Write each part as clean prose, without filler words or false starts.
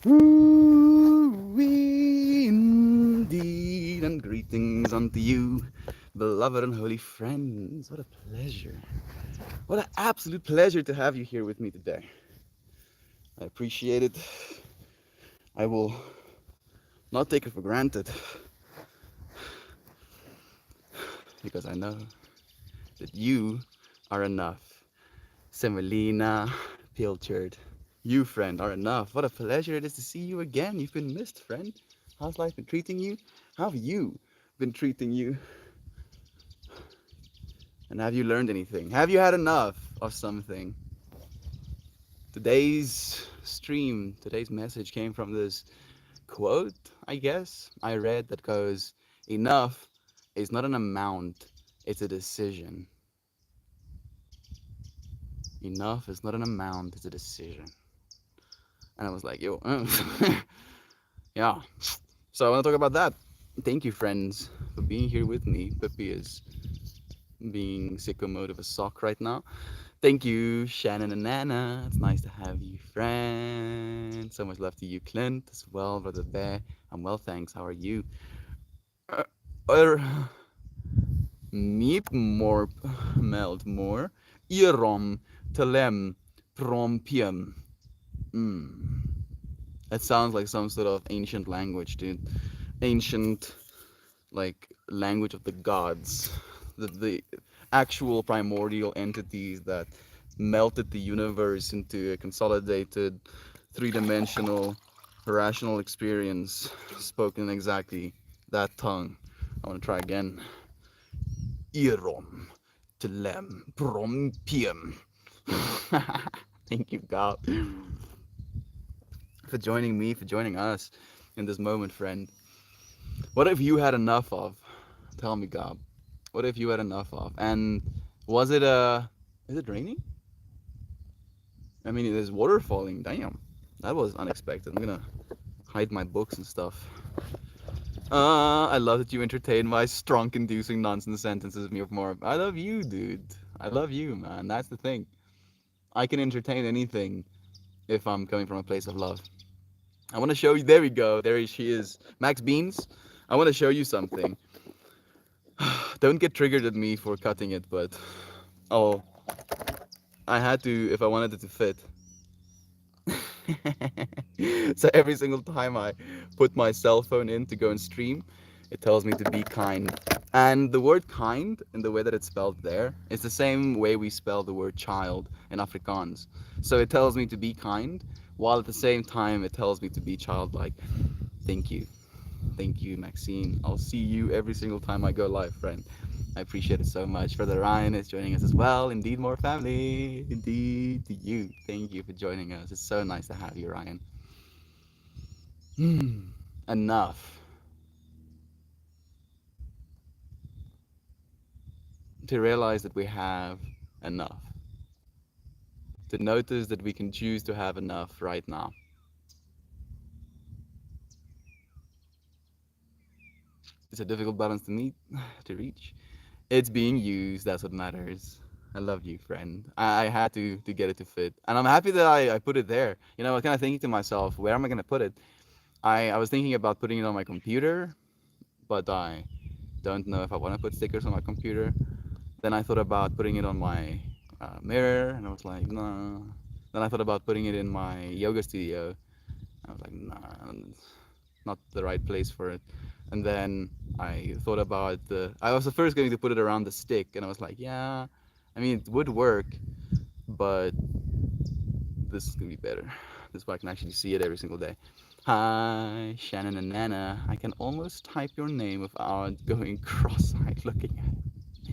Ooh, indeed, and greetings unto you, beloved and holy friends. What a pleasure. What an absolute pleasure to have you here with me today. I appreciate it. I will not take it for granted because I know that you are enough. Semolina, Pilchard, you, friend, are enough. What a pleasure it is to see you again. You've been missed, friend. How's life been treating you? How have you been treating you? And have you learned anything? Have you had enough of something? Today's stream, today's message came from this quote, I guess, I read that goes, enough is not an amount, it's a decision. Enough is not an amount, it's a decision. And I was like, yo, yeah. So I want to talk about that. Thank you, friends, for being here with me. Pippi is being sicko mode of a sock right now. Thank you, Shannon and Nana. It's nice to have you, friend. So much love to you, Clint, as well, Brother Bear. I'm well, thanks. How are you? Uh, er, Meep morp meld more. Irom telem prompium. Mm. That sounds like some sort of ancient language, dude. Ancient, like, language of the gods. The actual primordial entities that melted the universe into a consolidated, three-dimensional, rational experience spoken exactly that tongue. I want to try again. Irom telem prompium. Thank you, God, for joining me, for joining us in this moment, friend. What have you had enough of? Tell me, God. What have you had enough of? And was it is it raining? I mean, there's water falling. Damn. That was unexpected. I'm gonna hide my books and stuff. I love that you entertain my strunk inducing nonsense sentences of me of more. I love you, dude. I love you, man. That's the thing. I can entertain anything if I'm coming from a place of love. I want to show you. There we go. There she is. Max Beans, I want to show you something. Don't get triggered at me for cutting it, but oh, I had to if I wanted it to fit. So every single time I put my cell phone in to go and stream, it tells me to be kind. And the word kind, in the way that it's spelled there, is the same way we spell the word child in Afrikaans. So it tells me to be kind, while at the same time it tells me to be childlike. Thank you. Thank you, Maxine. I'll see you every single time I go live, friend. I appreciate it so much. Brother Ryan is joining us as well. Indeed, more family. Indeed, to you. Thank you for joining us. It's so nice to have you, Ryan. Enough to realize that we have enough. To notice that we can choose to have enough right now. It's a difficult balance to meet, to reach. It's being used, that's what matters. I love you, friend. I had to get it to fit. And I'm happy that I put it there. You know, I was kind of thinking to myself, where am I going to put it? I was thinking about putting it on my computer, but I don't know if I want to put stickers on my computer. Then I thought about putting it on my mirror, and I was like, no. Then I thought about putting it in my yoga studio. I was like, nah, not the right place for it. And then I thought about I was first going to put it around the stick, and I was like, yeah, I mean, it would work, but this is gonna be better. This way I can actually see it every single day. Hi, Shannon and Nana. I can almost type your name without going cross-eyed looking at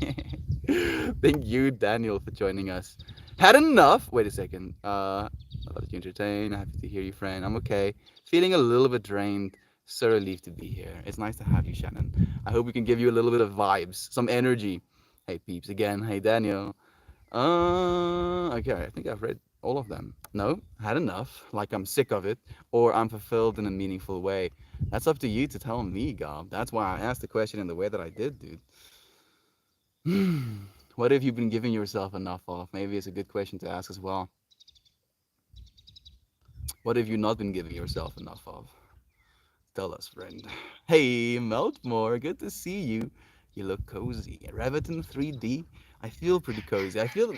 it. Thank you, Daniel, for joining us. Had enough? Wait a second. I love that you entertain. Happy to hear you, friend. I'm okay. Feeling a little bit drained. So relieved to be here. It's nice to have you, Shannon. I hope we can give you a little bit of vibes, some energy. Hey, peeps, again. Hey, Daniel. Okay, I think I've read all of them. No, had enough. Like I'm sick of it, or I'm fulfilled in a meaningful way. That's up to you to tell me, Gob. That's why I asked the question in the way that I did, dude. What have you been giving yourself enough of? Maybe it's a good question to ask as well. What have you not been giving yourself enough of? Tell us, friend. Hey, Meltmore, good to see you. You look cozy. Reviton 3D. I feel pretty cozy. I feel a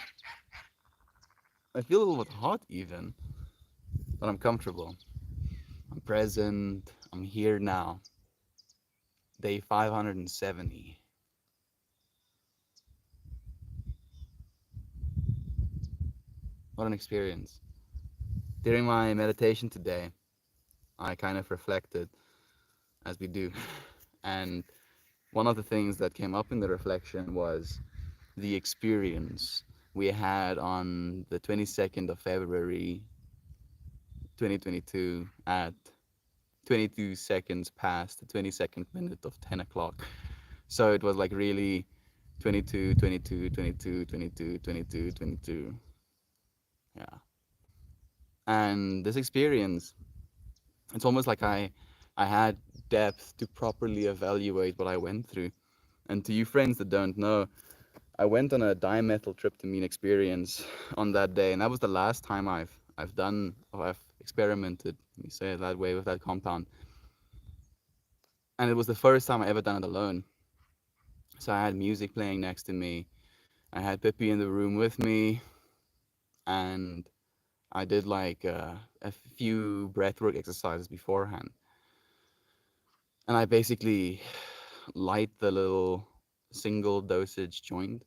little bit hot even, but I'm comfortable. I'm present. I'm here now. Day 570. What an experience. During my meditation today, I kind of reflected, as we do. And one of the things that came up in the reflection was the experience we had on the 22nd of February 2022 at 22 seconds past the 22nd minute of 10 o'clock. So it was like really 22, 22, 22, 22, 22, 22. Yeah. And this experience, it's almost like I had depth to properly evaluate what I went through. And to you friends that don't know, I went on a dimethyltryptamine experience on that day, and that was the last time I've done or I've experimented, let me say it that way, with that compound. And it was the first time I ever done it alone. So I had music playing next to me. I had Pippi in the room with me, and I did like a few breathwork exercises beforehand. And I basically light the little single dosage joint.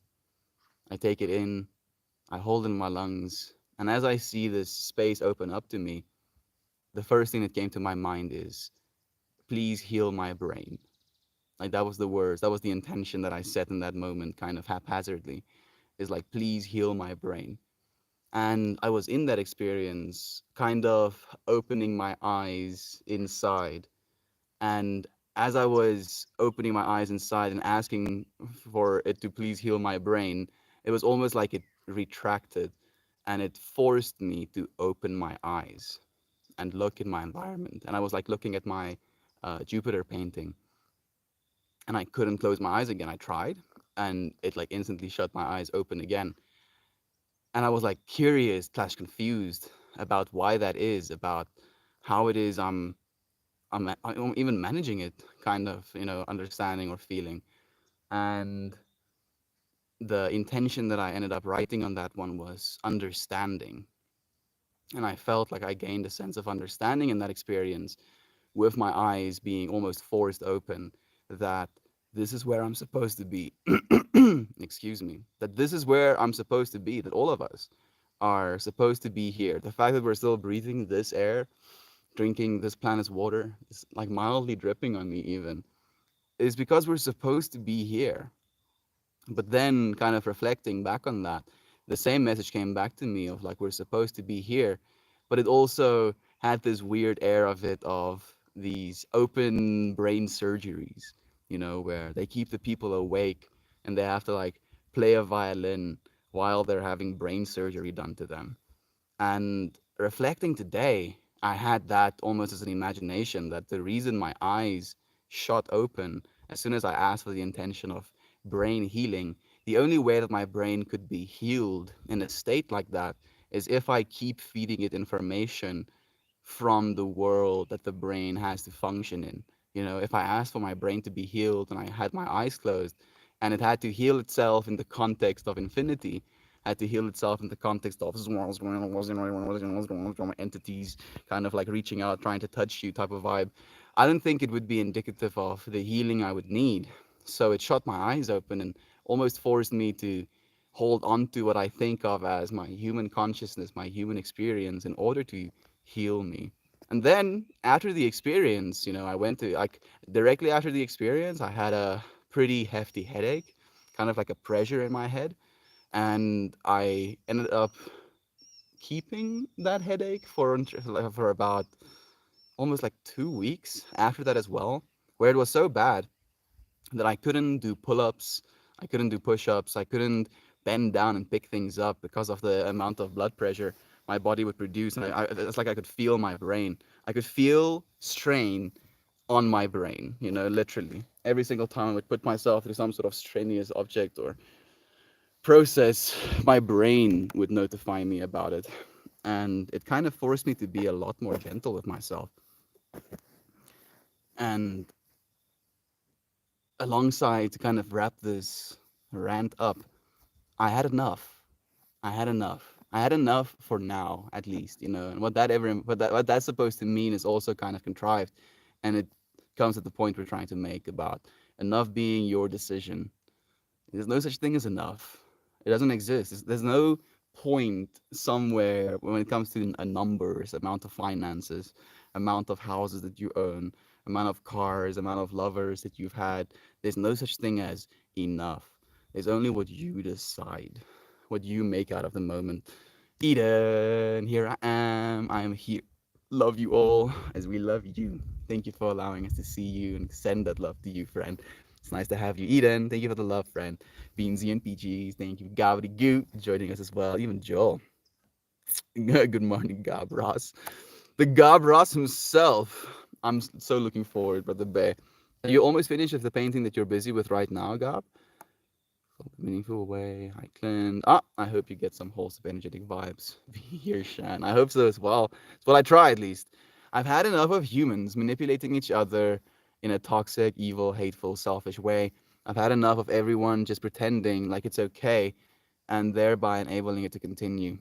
I take it in, I hold it in my lungs, and as I see this space open up to me, the first thing that came to my mind is, please heal my brain. Like that was the words, that was the intention that I set in that moment, kind of haphazardly, is like, please heal my brain. And I was in that experience, kind of opening my eyes inside. And as I was opening my eyes inside and asking for it to please heal my brain, it was almost like it retracted and it forced me to open my eyes and look in my environment. And I was like looking at my Jupiter painting, and I couldn't close my eyes again. I tried, and it like instantly shut my eyes open again. And I was like curious slash confused about why that is, about how it is I'm even managing it, kind of, understanding or feeling. And the intention that I ended up writing on that one was understanding. And I felt like I gained a sense of understanding in that experience, with my eyes being almost forced open, that this is where I'm supposed to be. Excuse me. That this is where I'm supposed to be, that all of us are supposed to be here. The fact that we're still breathing this air, drinking this planet's water, is like mildly dripping on me, even, is because we're supposed to be here. But then, kind of reflecting back on that, the same message came back to me of like, we're supposed to be here, but it also had this weird air of it, of these open brain surgeries, where they keep the people awake and they have to like play a violin while they're having brain surgery done to them. And reflecting today, I had that almost as an imagination, that the reason my eyes shot open as soon as I asked for the intention of brain healing, the only way that my brain could be healed in a state like that is if I keep feeding it information from the world that the brain has to function in. If I asked for my brain to be healed and I had my eyes closed and it had to heal itself in the context of infinity, had to heal itself in the context of entities kind of like reaching out, trying to touch you type of vibe, I don't think it would be indicative of the healing I would need. So it shut my eyes open and almost forced me to hold on to what I think of as my human consciousness, my human experience, in order to heal me. And then after the experience, I went to like directly after the experience, I had a pretty hefty headache, kind of like a pressure in my head. And I ended up keeping that headache for about almost like 2 weeks after that as well, where it was so bad that I couldn't do pull-ups, I couldn't do push-ups, I couldn't bend down and pick things up because of the amount of blood pressure my body would produce. And it's like I could feel my brain. I could feel strain on my brain, literally. Every single time I would put myself through some sort of strenuous object or process, my brain would notify me about it. and it kind of forced me to be a lot more gentle with myself. And alongside, to kind of wrap this rant up, I had enough. I had enough. I had enough for now, at least, you know. And what that's supposed to mean is also kind of contrived, and it comes at the point we're trying to make about enough being your decision. There's no such thing as enough. It doesn't exist. There's no point somewhere when it comes to a numbers, amount of finances, amount of houses that you own, amount of cars, amount of lovers that you've had. There's no such thing as enough. There's only what you decide, what you make out of the moment. Eden, here I am. I am here. Love you all as we love you. Thank you for allowing us to see you and send that love to you, friend. It's nice to have you. Eden, thank you for the love, friend. Beansy and PGs, thank you. Gabby Goo joining us as well. Even Joel. Good morning, Gab Ross. The Gab Ross himself. I'm so looking forward, Brother Bear. Are you almost finished with the painting that you're busy with right now, Gab? Meaningful way. Hi, Clint. I hope you get some wholesome, energetic vibes. Here, Shan. I hope so as well. It's what I try, at least. I've had enough of humans manipulating each other in a toxic, evil, hateful, selfish way. I've had enough of everyone just pretending like it's okay and thereby enabling it to continue.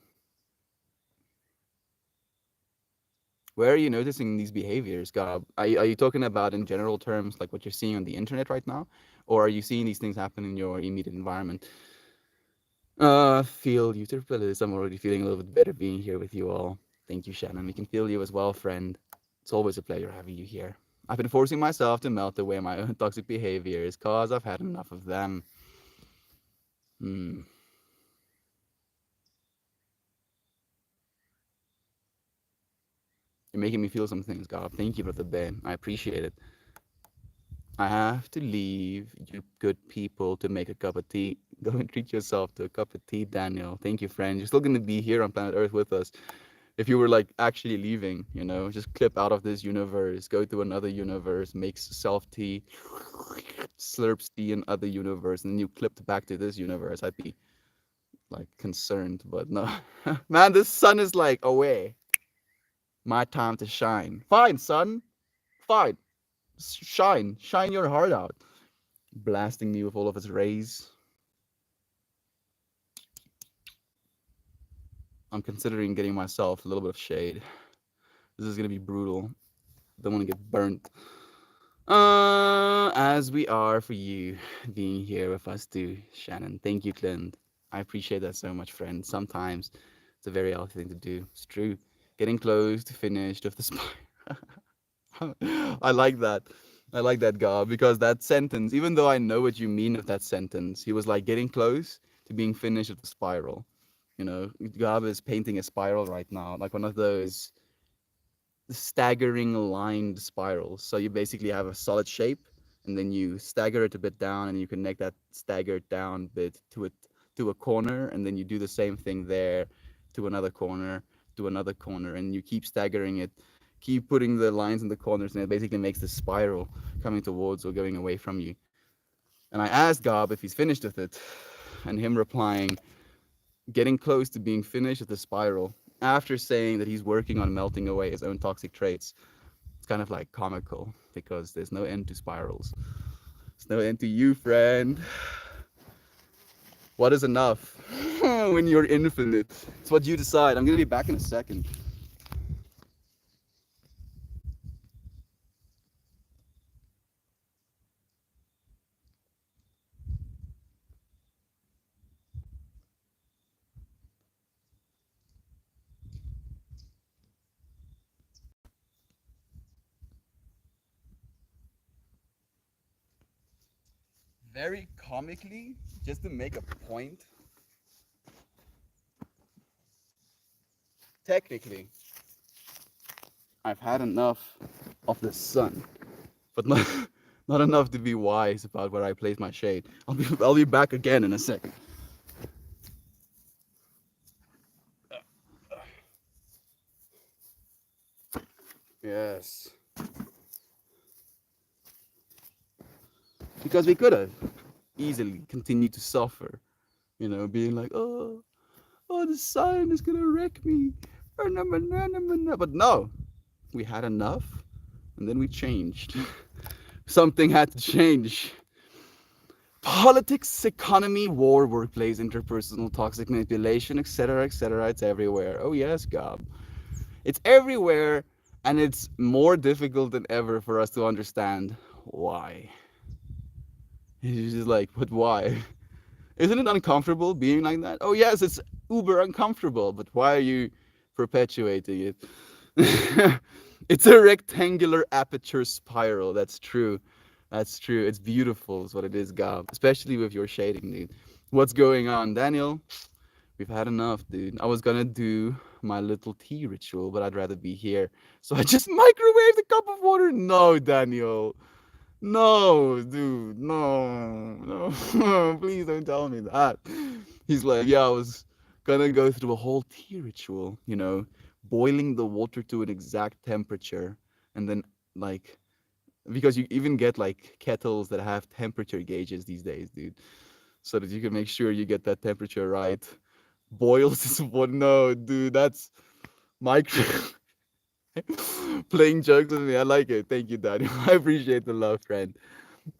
Where are you noticing these behaviors, Gab? Are you talking about in general terms, like what you're seeing on the internet right now? Or are you seeing these things happen in your immediate environment? Feel you Turpillis. I'm already feeling a little bit better being here with you all. Thank you, Shannon. We can feel you as well, friend. It's always a pleasure having you here. I've been forcing myself to melt away my own toxic behaviors cause I've had enough of them. Hmm. You're making me feel some things, God. Thank you, Brother Ben. I appreciate it. I have to leave you good people to make a cup of tea. Go and treat yourself to a cup of tea, Daniel. Thank you, friend. You're still going to be here on planet Earth with us. If you were like actually leaving, you know, just clip out of this universe, go to another universe, makes self tea, slurps tea in other universe, and then you clipped back to this universe, I'd be like concerned. But no, man, this sun is like away. My time to shine. Fine, sun. Fine. Shine your heart out. Blasting me with all of its rays. I'm considering getting myself a little bit of shade. This is gonna be brutal. Don't want to get burnt. As we are for you being here with us too, Shannon. Thank you, Clint. I appreciate that so much, friend. Sometimes it's a very healthy thing to do. It's true. Getting close to finished with the spire. I like that. I like that, Gab, because that sentence, even though I know what you mean with that sentence, he was like getting close to being finished with the spiral. You know, Gab is painting a spiral right now, like one of those staggering lined spirals. So you basically have a solid shape, and then you stagger it a bit down, and you connect that staggered down bit to a corner, and then you do the same thing there to another corner, to another corner, and you keep staggering it, keep putting the lines in the corners, and it basically makes this spiral coming towards or going away from you. And I asked Gob if he's finished with it, and him replying, getting close to being finished with the spiral, after saying that he's working on melting away his own toxic traits. It's kind of like comical because there's no end to spirals. There's no end to you, friend. What is enough when you're infinite? It's what you decide. I'm going to be back in a second. Very comically, just to make a point, technically, I've had enough of the sun, but not, not enough to be wise about where I place my shade. I'll be back again in a second. Yes. Because we could have easily continued to suffer, you know, being like, oh, the sun is gonna wreck me. But no, we had enough, and then we changed. Something had to change. Politics, economy, war, workplace, interpersonal, toxic manipulation, etc., etc. It's everywhere. Oh yes, Gob. It's everywhere, and it's more difficult than ever for us to understand why. It's just like, but why? Isn't it uncomfortable being like that? Oh yes, it's uber uncomfortable, but why are you perpetuating it? It's a rectangular aperture spiral. That's true. That's true. It's beautiful, is what it is, Gab. Especially with your shading, dude. What's going on, Daniel? We've had enough, dude. I was gonna do my little tea ritual, but I'd rather be here. So I just microwaved a cup of water. No, Daniel. No, dude. No, no. Please don't tell me that. He's like, yeah, I was gonna go through a whole tea ritual, boiling the water to an exact temperature, and then like because you even get like kettles that have temperature gauges these days, dude, so that you can make sure you get that temperature right. Boils this water. No, dude, that's micro. Playing jokes with me. I like it. Thank you, Daniel. I appreciate the love, friend.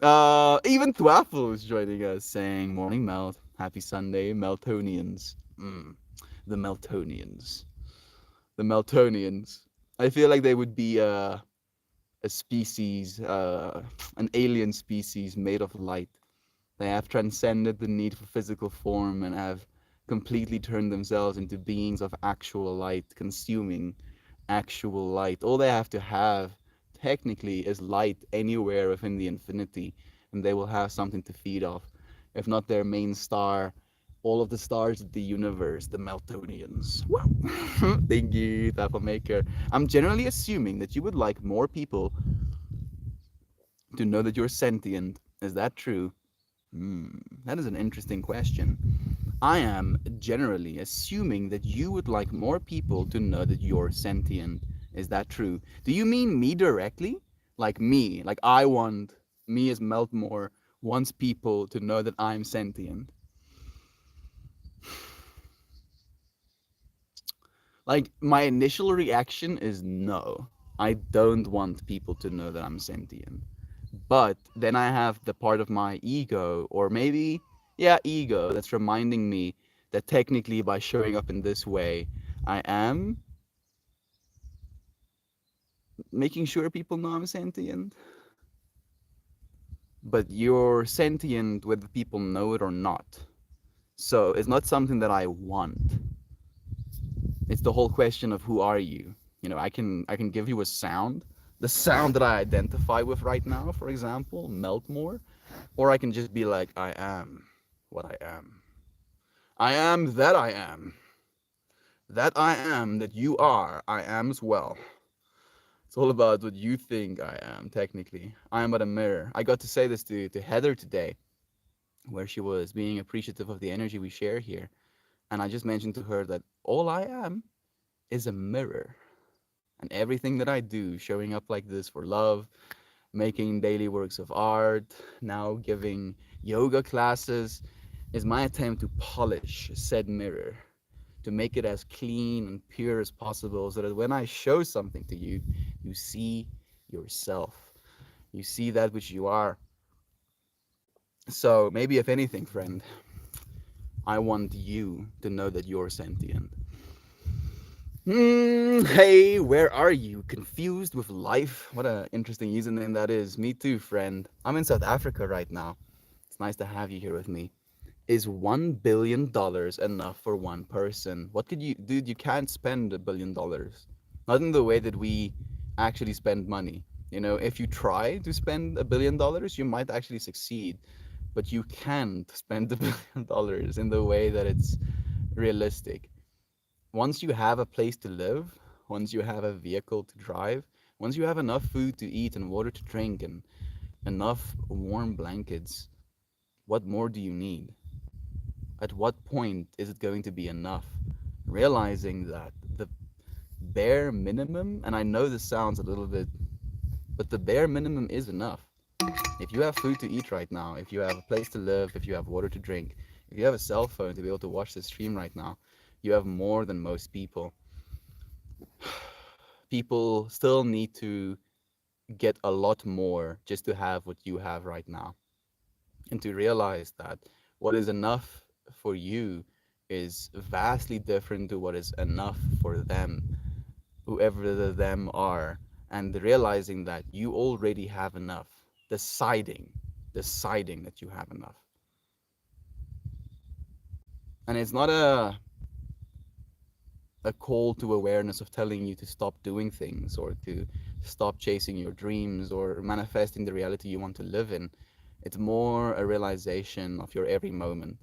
Even Thwaffle is joining us, saying, "Morning, Melt. Happy Sunday, Meltonians." The Meltonians. The Meltonians. I feel like they would be a species, an alien species made of light. They have transcended the need for physical form and have completely turned themselves into beings of actual light, consuming actual light. All they have to have, technically, is light anywhere within the infinity, and they will have something to feed off. If not their main star, all of the stars of the universe, the Meltonians. Wow. Thank you, Maker. I'm generally assuming that you would like more people to know that you're sentient. Is that true? That is an interesting question. I am generally assuming that you would like more people to know that you're sentient. Is that true? Do you mean me directly? Like me? Like I want me as Meltmore wants people to know that I'm sentient? Like my initial reaction is no. I don't want people to know that I'm sentient. But then I have the part of my ego, or maybe, yeah, ego, that's reminding me that technically by showing up in this way, I am making sure people know I'm sentient. But you're sentient whether people know it or not. So it's not something that I want. It's the whole question of who are you? I can give you a sound, the sound that I identify with right now, for example, Meltmore, or I can just be like, I am what I am. I am that I am. That I am, that you are, I am as well. It's all about what you think I am, technically. I am but a mirror. I got to say this to Heather today, where she was being appreciative of the energy we share here. And I just mentioned to her that all I am is a mirror. And everything that I do, showing up like this for love, making daily works of art, now giving yoga classes, is my attempt to polish said mirror, to make it as clean and pure as possible so that when I show something to you, you see yourself. You see that which you are. So maybe if anything, friend, I want you to know that you're sentient. Hey, where are you? Confused with life? What an interesting username that is. Me too, friend. I'm in South Africa right now. It's nice to have you here with me. Is $1 billion enough for one person? What could you, dude? You can't spend $1 billion. Not in the way that we actually spend money. If you try to spend $1 billion, you might actually succeed, but you can't spend $1 billion in the way that it's realistic. Once you have a place to live, once you have a vehicle to drive, once you have enough food to eat and water to drink and enough warm blankets, what more do you need? At what point is it going to be enough? Realizing that the bare minimum, and I know this sounds a little bit, but the bare minimum is enough. If you have food to eat right now, if you have a place to live, if you have water to drink, if you have a cell phone to be able to watch this stream right now, you have more than most people. People still need to get a lot more just to have what you have right now, and to realize that what is enough for you is vastly different to what is enough for them, whoever the them are, and realizing that you already have enough, deciding, deciding that you have enough. And it's not a call to awareness of telling you to stop doing things or to stop chasing your dreams or manifesting the reality you want to live in. It's more a realization of your every moment.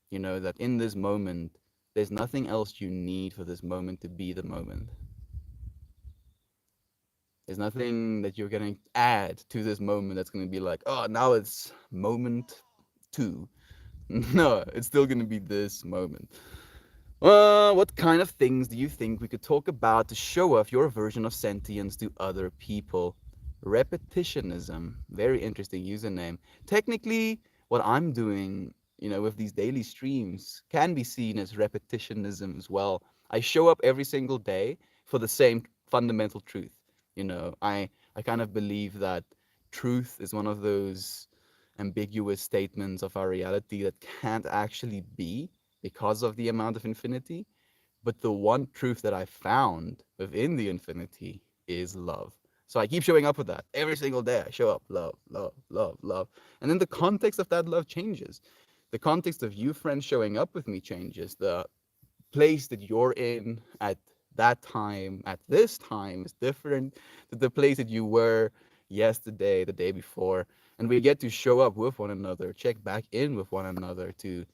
You know, that in this moment, there's nothing else you need for this moment to be the moment. There's nothing that you're going to add to this moment that's going to be like, oh, now it's moment two. No, it's still going to be this moment. What kind of things do you think we could talk about to show off your version of sentience to other people? Repetitionism. Very interesting username. Technically, what I'm doing, with these daily streams can be seen as repetitionism as well. I show up every single day for the same fundamental truth. I kind of believe that truth is one of those ambiguous statements of our reality that can't actually be because of the amount of infinity. But the one truth that I found within the infinity is love. So I keep showing up with that every single day. I show up, love, love, love, love. And then the context of that love changes. The context of you, friends, showing up with me changes. The place that you're in at that time, at this time, is different to the place that you were yesterday, the day before. And we get to show up with one another, check back in with one another to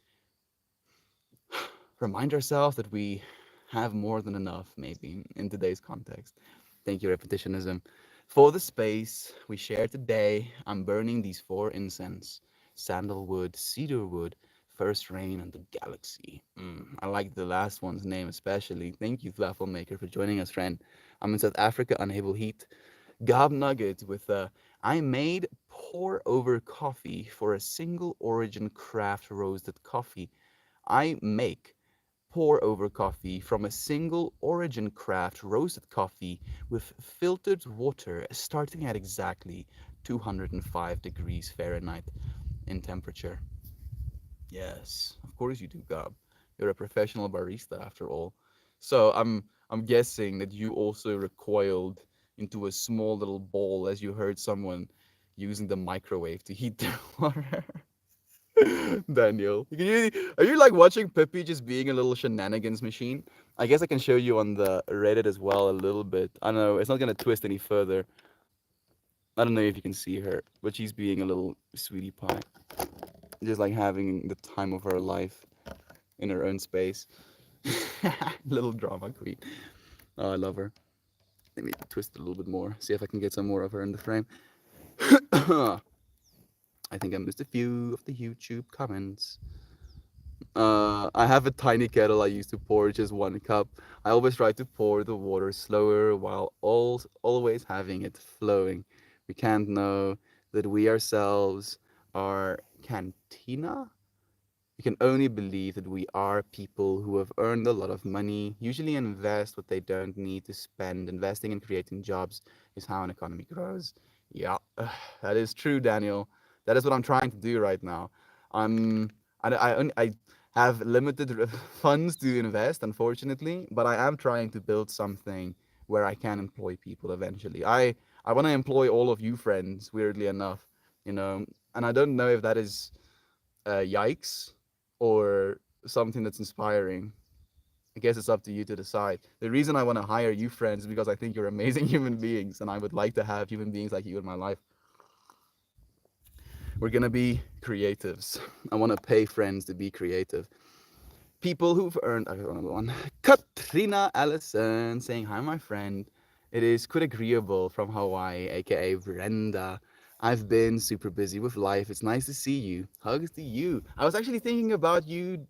remind ourselves that we have more than enough, maybe, in today's context. Thank you, repetitionism. For the space we share today, I'm burning these four incense: sandalwood, cedarwood, first rain, and the galaxy. I like the last one's name especially. Thank you, Flaffle Maker, for joining us, friend. I'm in South Africa, unable heat. Gob Nuggets with I made pour over coffee for a single origin craft roasted coffee. I make pour over coffee from a single origin craft roasted coffee with filtered water starting at exactly 205 degrees Fahrenheit in temperature. Yes, of course you do, Gab. You're a professional barista after all. So I'm guessing that you also recoiled into a small little bowl as you heard someone using the microwave to heat their water. Daniel, are you like watching Pippi just being a little shenanigans machine? I guess I can show you on the Reddit as well a little bit. I don't know, it's not gonna twist any further. I don't know if you can see her, but she's being a little sweetie pie, just like having the time of her life in her own space. Little drama queen. Oh, I love her. Let me twist it a little bit more. See if I can get some more of her in the frame. I think I missed a few of the YouTube comments. I have a tiny kettle I use to pour just 1 cup. I always try to pour the water slower while always having it flowing. We can't know that we ourselves are cantina. We can only believe that we are people who have earned a lot of money, usually invest what they don't need to spend. Investing and creating jobs is how an economy grows. Yeah, that is true, Daniel. That is what I'm trying to do right now. I'm I have limited funds to invest, unfortunately, but I am trying to build something where I can employ people eventually. I want to employ all of you friends, weirdly enough, and I don't know if that is yikes or something that's inspiring. I guess it's up to you to decide. The reason I want to hire you friends is because I think you're amazing human beings and I would like to have human beings like you in my life. We're going to be creatives. I want to pay friends to be creative. People who've earned, I got another one. Katrina Allison saying, hi, my friend. It is quite agreeable from Hawaii, aka Brenda. I've been super busy with life. It's nice to see you. Hugs to you. I was actually thinking about you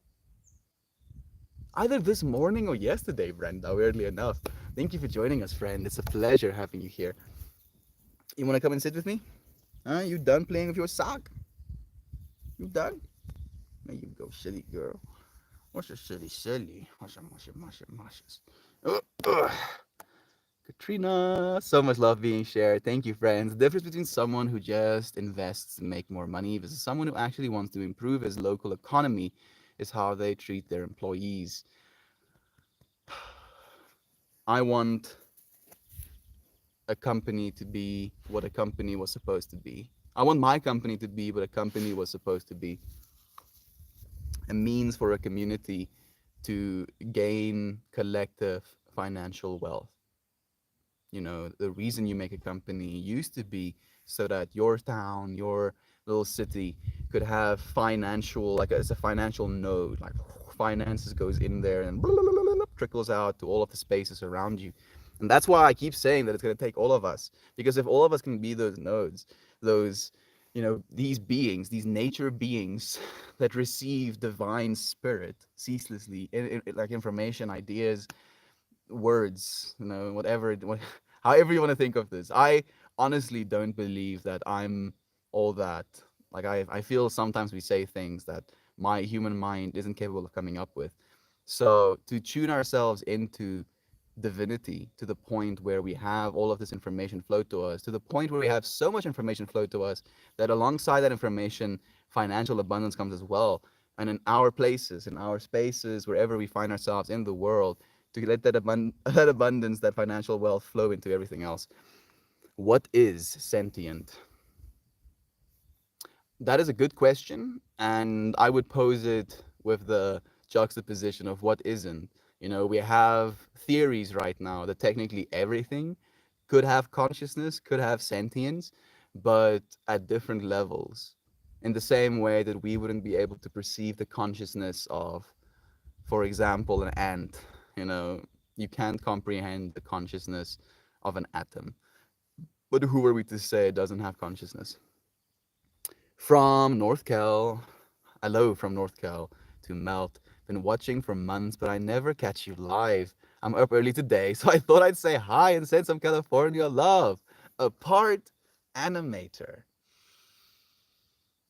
either this morning or yesterday, Brenda, weirdly enough. Thank you for joining us, friend. It's a pleasure having you here. You want to come and sit with me? You done playing with your sock? You done? There you go, silly girl. What's a silly? What's a mushy? Ugh, ugh. Katrina, so much love being shared. Thank you, friends. The difference between someone who just invests to make more money versus someone who actually wants to improve his local economy is how they treat their employees. I want a company to be what a company was supposed to be. I want my company to be what a company was supposed to be. A means for a community to gain collective financial wealth. You know, the reason you make a company used to be so that your town, your little city could have financial, like it's a financial node, like finances goes in there and trickles out to all of the spaces around you. And that's why I keep saying that it's going to take all of us, because if all of us can be those nodes, those, you know, these beings, these nature beings that receive divine spirit ceaselessly, like information, ideas, words, you know, whatever, however you want to think of this. I honestly don't believe that I'm all that. Like I feel sometimes we say things that my human mind isn't capable of coming up with. So to tune ourselves into divinity to the point where we have all of this information flow to us, to the point where we have so much information flow to us that alongside that information, financial abundance comes as well. And in our places, in our spaces, wherever we find ourselves in the world, to let that, that abundance, that financial wealth flow into everything else. What is sentient? That is a good question, and I would pose it with the juxtaposition of what isn't. You know, we have theories right now that technically everything could have consciousness, could have sentience, but at different levels. In the same way that we wouldn't be able to perceive the consciousness of, for example, an ant. You know, you can't comprehend the consciousness of an atom. But who are we to say it doesn't have consciousness? From North Cal, hello from North Cal to Melt. Been watching for months, but I never catch you live. I'm up early today, so I thought I'd say hi and send some California love. A part animator.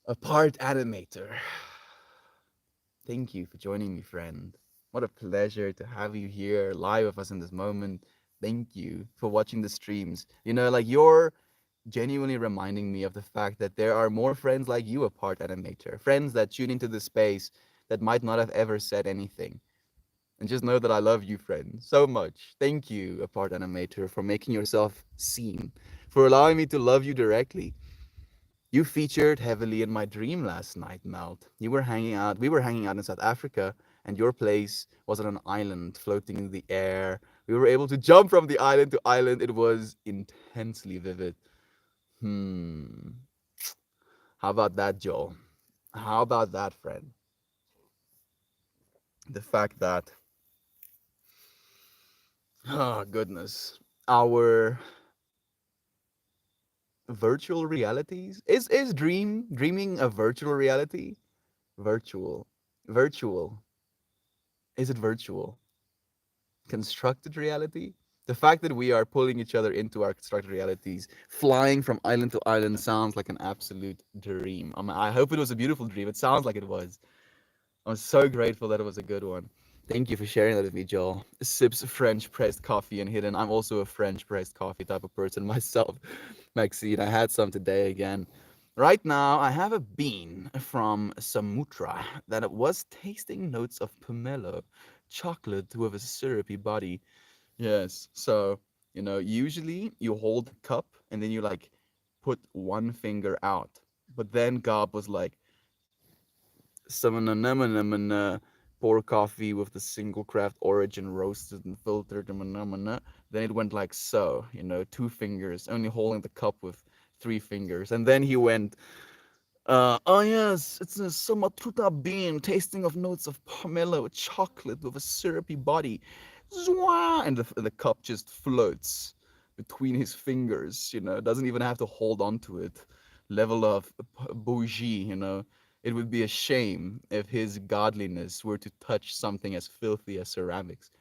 A part animator. Thank you for joining me, friend. What a pleasure to have you here live with us in this moment. Thank you for watching the streams. You know, like you're genuinely reminding me of the fact that there are more friends like you, a part animator, friends that tune into the space that might not have ever said anything. And just know that I love you, friend, so much. Thank you, a part animator, for making yourself seen, for allowing me to love you directly. You featured heavily in my dream last night, Melt. We were hanging out in South Africa, and your place was on an island floating in the air. We were able to jump from the island to island. It was intensely vivid. Hmm. How about that, Joel? How about that, friend? The fact that, oh, goodness, our virtual realities is dreaming a virtual reality? Virtual. Virtual. Is it virtual? Constructed reality? The fact that we are pulling each other into our constructed realities, flying from island to island, sounds like an absolute dream. I hope it was a beautiful dream. It sounds like it was. I'm so grateful that it was a good one. Thank you for sharing that with me, Joel. Sips French pressed coffee and hidden. I'm also a French pressed coffee type of person myself, Maxine. I had some today again. Right now, I have a bean from Samutra that it was tasting notes of pomelo, chocolate with a syrupy body. Yes. So, you know, usually you hold the cup and then you like put one finger out. But then Gob was like, some pour coffee with the single craft origin roasted and filtered. Then it went like so, you know, two fingers, only holding the cup with three fingers. And then he went, oh yes, it's a Sumatruta bean, tasting of notes of pomelo, chocolate with a syrupy body. Zwah! And the cup just floats between his fingers, you know, doesn't even have to hold on to it. Level of bougie, you know. It would be a shame if his godliness were to touch something as filthy as ceramics.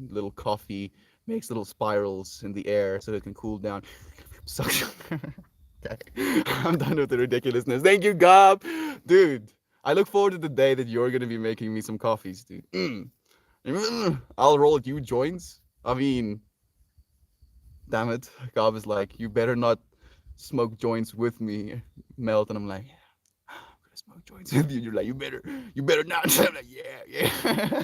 Little coffee makes little spirals in the air so it can cool down. Suction. Okay. I'm done with the ridiculousness. Thank you, Gob. Dude, I look forward to the day that you're going to be making me some coffees, dude. I'll roll you joints. I mean, damn it. God was like, you better not smoke joints with me, Melt. And I'm like, yeah, I'm gonna smoke joints with you. You're like, you better not. I'm like, yeah, yeah.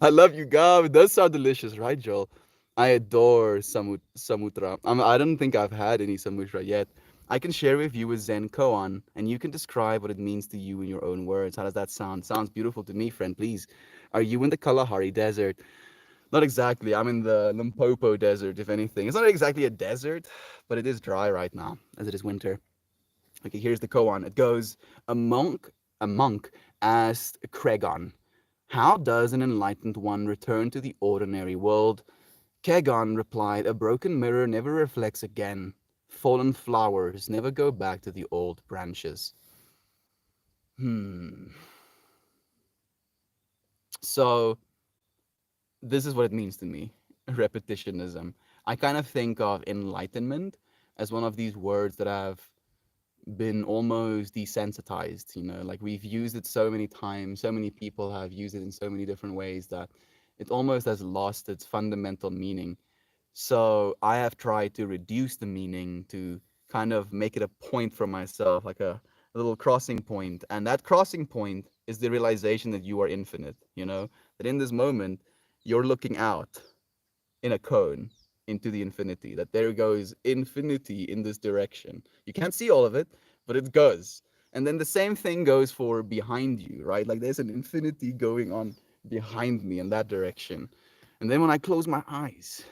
I love you, Gav. It does sound delicious, right, Joel? I adore samutra. I don't think I've had any samutra yet. I can share with you a Zen koan, and you can describe what it means to you in your own words. How does that sound? Sounds beautiful to me, friend. Please. Are you in the Kalahari Desert? Not exactly. I'm in the Limpopo Desert, if anything. It's not exactly a desert, but it is dry right now, as it is winter. Okay, here's the koan. It goes, a monk asked Kregon, how does an enlightened one return to the ordinary world? Kegon replied, a broken mirror never reflects again. Fallen flowers never go back to the old branches. Hmm. So this is what it means to me, repetitionism. I kind of think of enlightenment as one of these words that have been almost desensitized, like we've used it so many times, so many people have used it in so many different ways that it almost has lost its fundamental meaning. So I have tried to reduce the meaning to kind of make it a point for myself, like a little crossing point. And that crossing point is the realization that you are infinite, that in this moment, you're looking out in a cone into the infinity, that there goes infinity in this direction. You can't see all of it, but it goes. And then the same thing goes for behind you, right? Like there's an infinity going on behind me in that direction. And then when I close my eyes,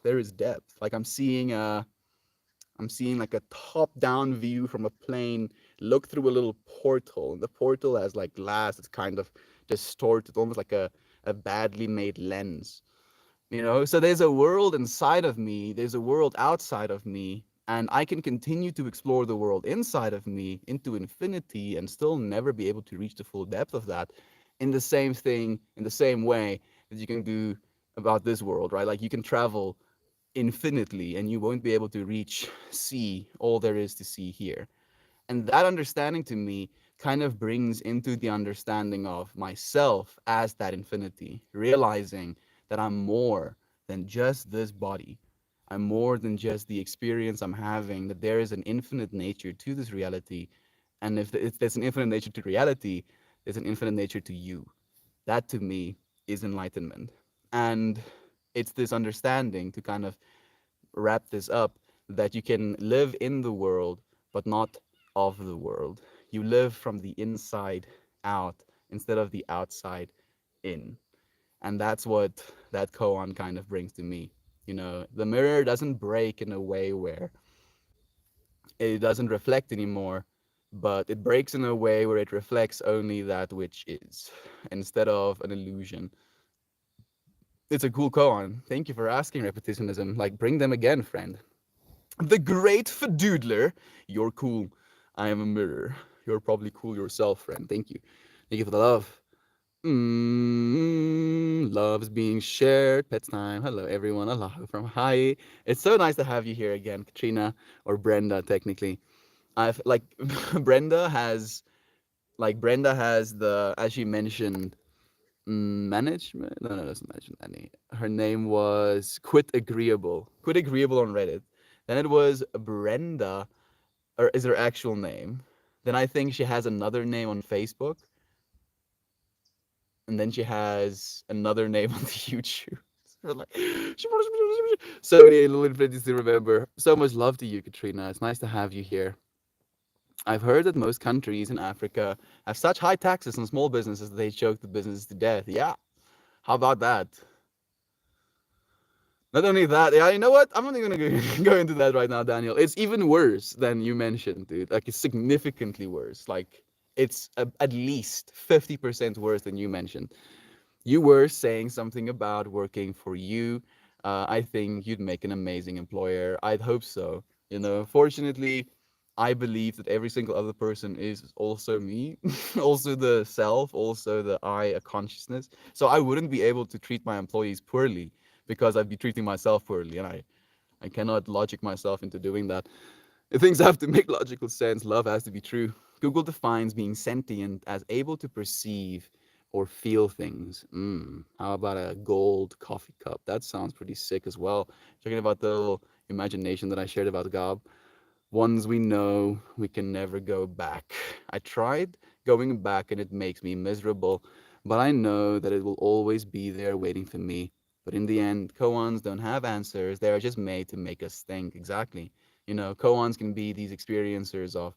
there is depth. Like I'm seeing like a top-down view from a plane, look through a little portal. And the portal has like glass. It's kind of distorted, almost like a badly made lens. So there's a world inside of me, there's a world outside of me, and I can continue to explore the world inside of me into infinity and still never be able to reach the full depth of that in the same thing, in the same way that you can do about this world, right? Like you can travel infinitely and you won't be able to see all there is to see here. And that understanding to me kind of brings into the understanding of myself as that infinity, realizing that I'm more than just this body. I'm more than just the experience I'm having, that there is an infinite nature to this reality. And if there's an infinite nature to reality, there's an infinite nature to you. That to me is enlightenment. And it's this understanding to kind of wrap this up, that you can live in the world, but not of the world. You live from the inside out instead of the outside in. And that's what that koan kind of brings to me. The mirror doesn't break in a way where it doesn't reflect anymore, but it breaks in a way where it reflects only that which is, instead of an illusion. It's a cool koan. Thank you for asking, repetitionism. Like, bring them again, friend. The Great Fadoodler. You're cool. I am a mirror. You're probably cool yourself, friend. Thank you. Thank you for the love. Love is being shared. Pets time. Hello, everyone. Aloha from Hawaii. It's so nice to have you here again, Katrina, or Brenda, technically. I've like Brenda has the, as she mentioned, management. No, no, doesn't mention any. Her name was Quit Agreeable. Quit Agreeable on Reddit. Then it was Brenda, or is her actual name. Then I think she has another name on Facebook, and then she has another name on the YouTube. Like, so many little infinities to remember. So much love to you, Katrina. It's nice to have you here. I've heard that most countries in Africa have such high taxes on small businesses that they choke the businesses to death. Yeah, how about that? Not only that, yeah, you know what? I'm not even gonna go into that right now, Daniel. It's even worse than you mentioned, dude. Like, it's significantly worse. Like, it's at least 50% worse than you mentioned. You were saying something about working for you. I think you'd make an amazing employer. I'd hope so. Fortunately, I believe that every single other person is also me, also the self, also the I, a consciousness. So I wouldn't be able to treat my employees poorly because I'd be treating myself poorly, and I cannot logic myself into doing that. If things have to make logical sense, love has to be true. Google defines being sentient as able to perceive or feel things. How about a gold coffee cup? That sounds pretty sick as well. Talking about the little imagination that I shared about Gob. Ones we know we can never go back. I tried going back and it makes me miserable, but I know that it will always be there waiting for me. But in the end, koans don't have answers. They are just made to make us think. Exactly. Koans can be these experiencers of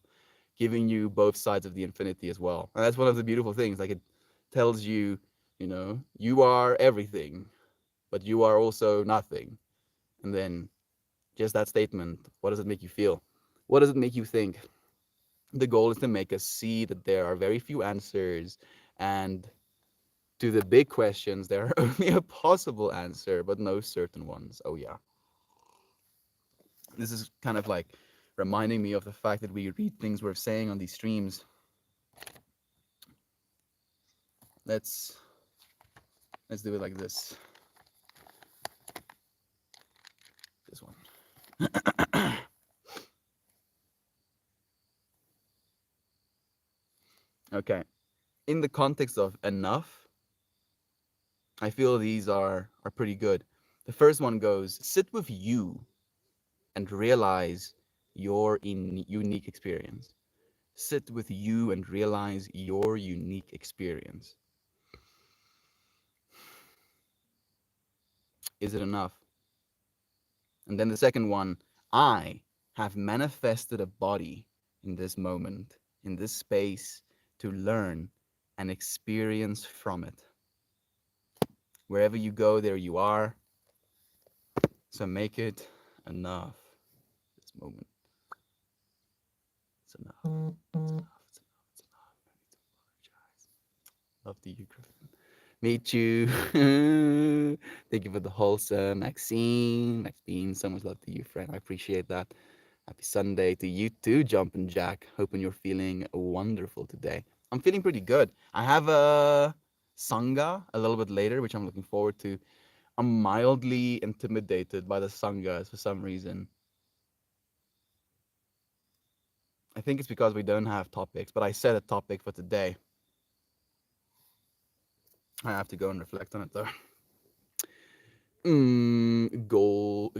giving you both sides of the infinity as well. And that's one of the beautiful things. Like it tells you, you are everything, but you are also nothing. And then just that statement, what does it make you feel? What does it make you think? The goal is to make us see that there are very few answers, and to the big questions, there are only a possible answer, but no certain ones. Oh, yeah. This is kind of like reminding me of the fact that we read things we're saying on these streams. Let's do it like this. This one. Okay. In the context of enough, I feel these are pretty good. The first one goes, sit with you and realize your unique experience. Sit with you and realize your unique experience. Is it enough? And then the second one, I have manifested a body in this moment, in this space, to learn and experience from it. Wherever you go, there you are. So make it enough. This moment. It's enough. It's enough. It's enough. It's enough. No need to apologize. Love to you, Griffin. Meet you. Thank you for the wholesome Maxine, so much love to you, friend. I appreciate that. Happy Sunday to you too, Jumpin' Jack. Hoping you're feeling wonderful today. I'm feeling pretty good. I have a Sangha a little bit later, which I'm looking forward to. I'm mildly intimidated by the Sanghas for some reason. I think it's because we don't have topics, but I set a topic for today. I have to go and reflect on it though.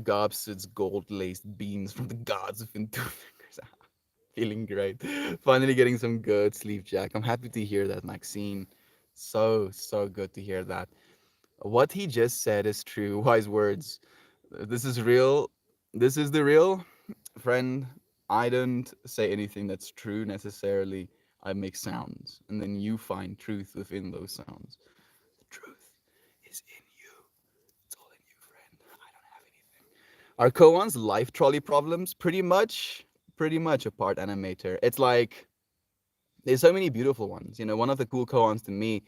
Gobsid's gold-laced beans from the gods within 2 fingers. Feeling great. Finally getting some good sleep, Jack. I'm happy to hear that, Maxine. So good to hear that. What he just said is true. Wise words. This is real. This is the real friend. I don't say anything that's true necessarily. I make sounds, and then you find truth within those sounds. The truth is in you. It's all in you, friend. I don't have anything. Are koans life trolley problems? Pretty much a part animator. It's like there's so many beautiful ones. One of the cool koans to me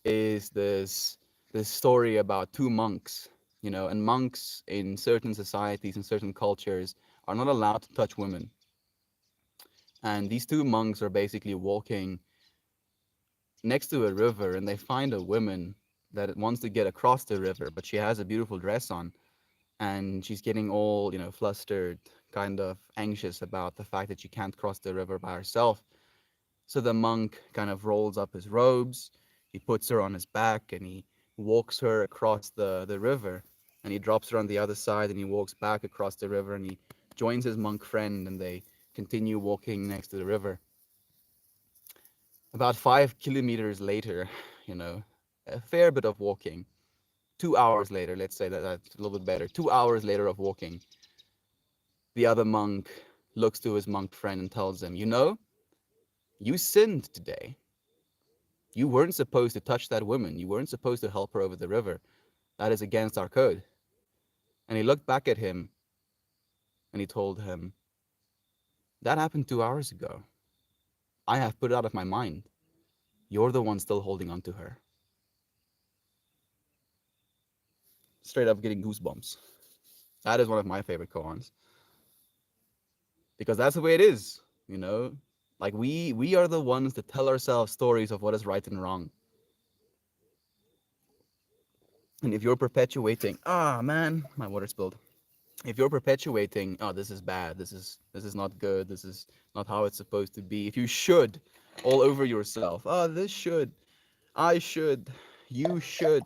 is this story about two monks. And monks in certain societies and certain cultures are not allowed to touch women. And these two monks are basically walking next to a river, and they find a woman that wants to get across the river, but she has a beautiful dress on, and she's getting all flustered, kind of anxious about the fact that she can't cross the river by herself. So the monk kind of rolls up his robes, he puts her on his back, and he walks her across the river, and he drops her on the other side, and he walks back across the river, and he joins his monk friend, and they continue walking next to the river. About 5 kilometers later, you know, a fair bit of walking. 2 hours later, let's say that's a little bit better. 2 hours later of walking, the other monk looks to his monk friend and tells him, you sinned today. You weren't supposed to touch that woman. You weren't supposed to help her over the river. That is against our code. And he looked back at him and he told him, that happened 2 hours ago. I have put it out of my mind. You're the one still holding on to her. Straight up getting goosebumps. That is one of my favorite koans. Because that's the way it is, Like we are the ones that tell ourselves stories of what is right and wrong. And if you're perpetuating, man, my water spilled. If you're perpetuating, this is bad, this is not good, this is not how it's supposed to be. If you should all over yourself, this should. I should, you should.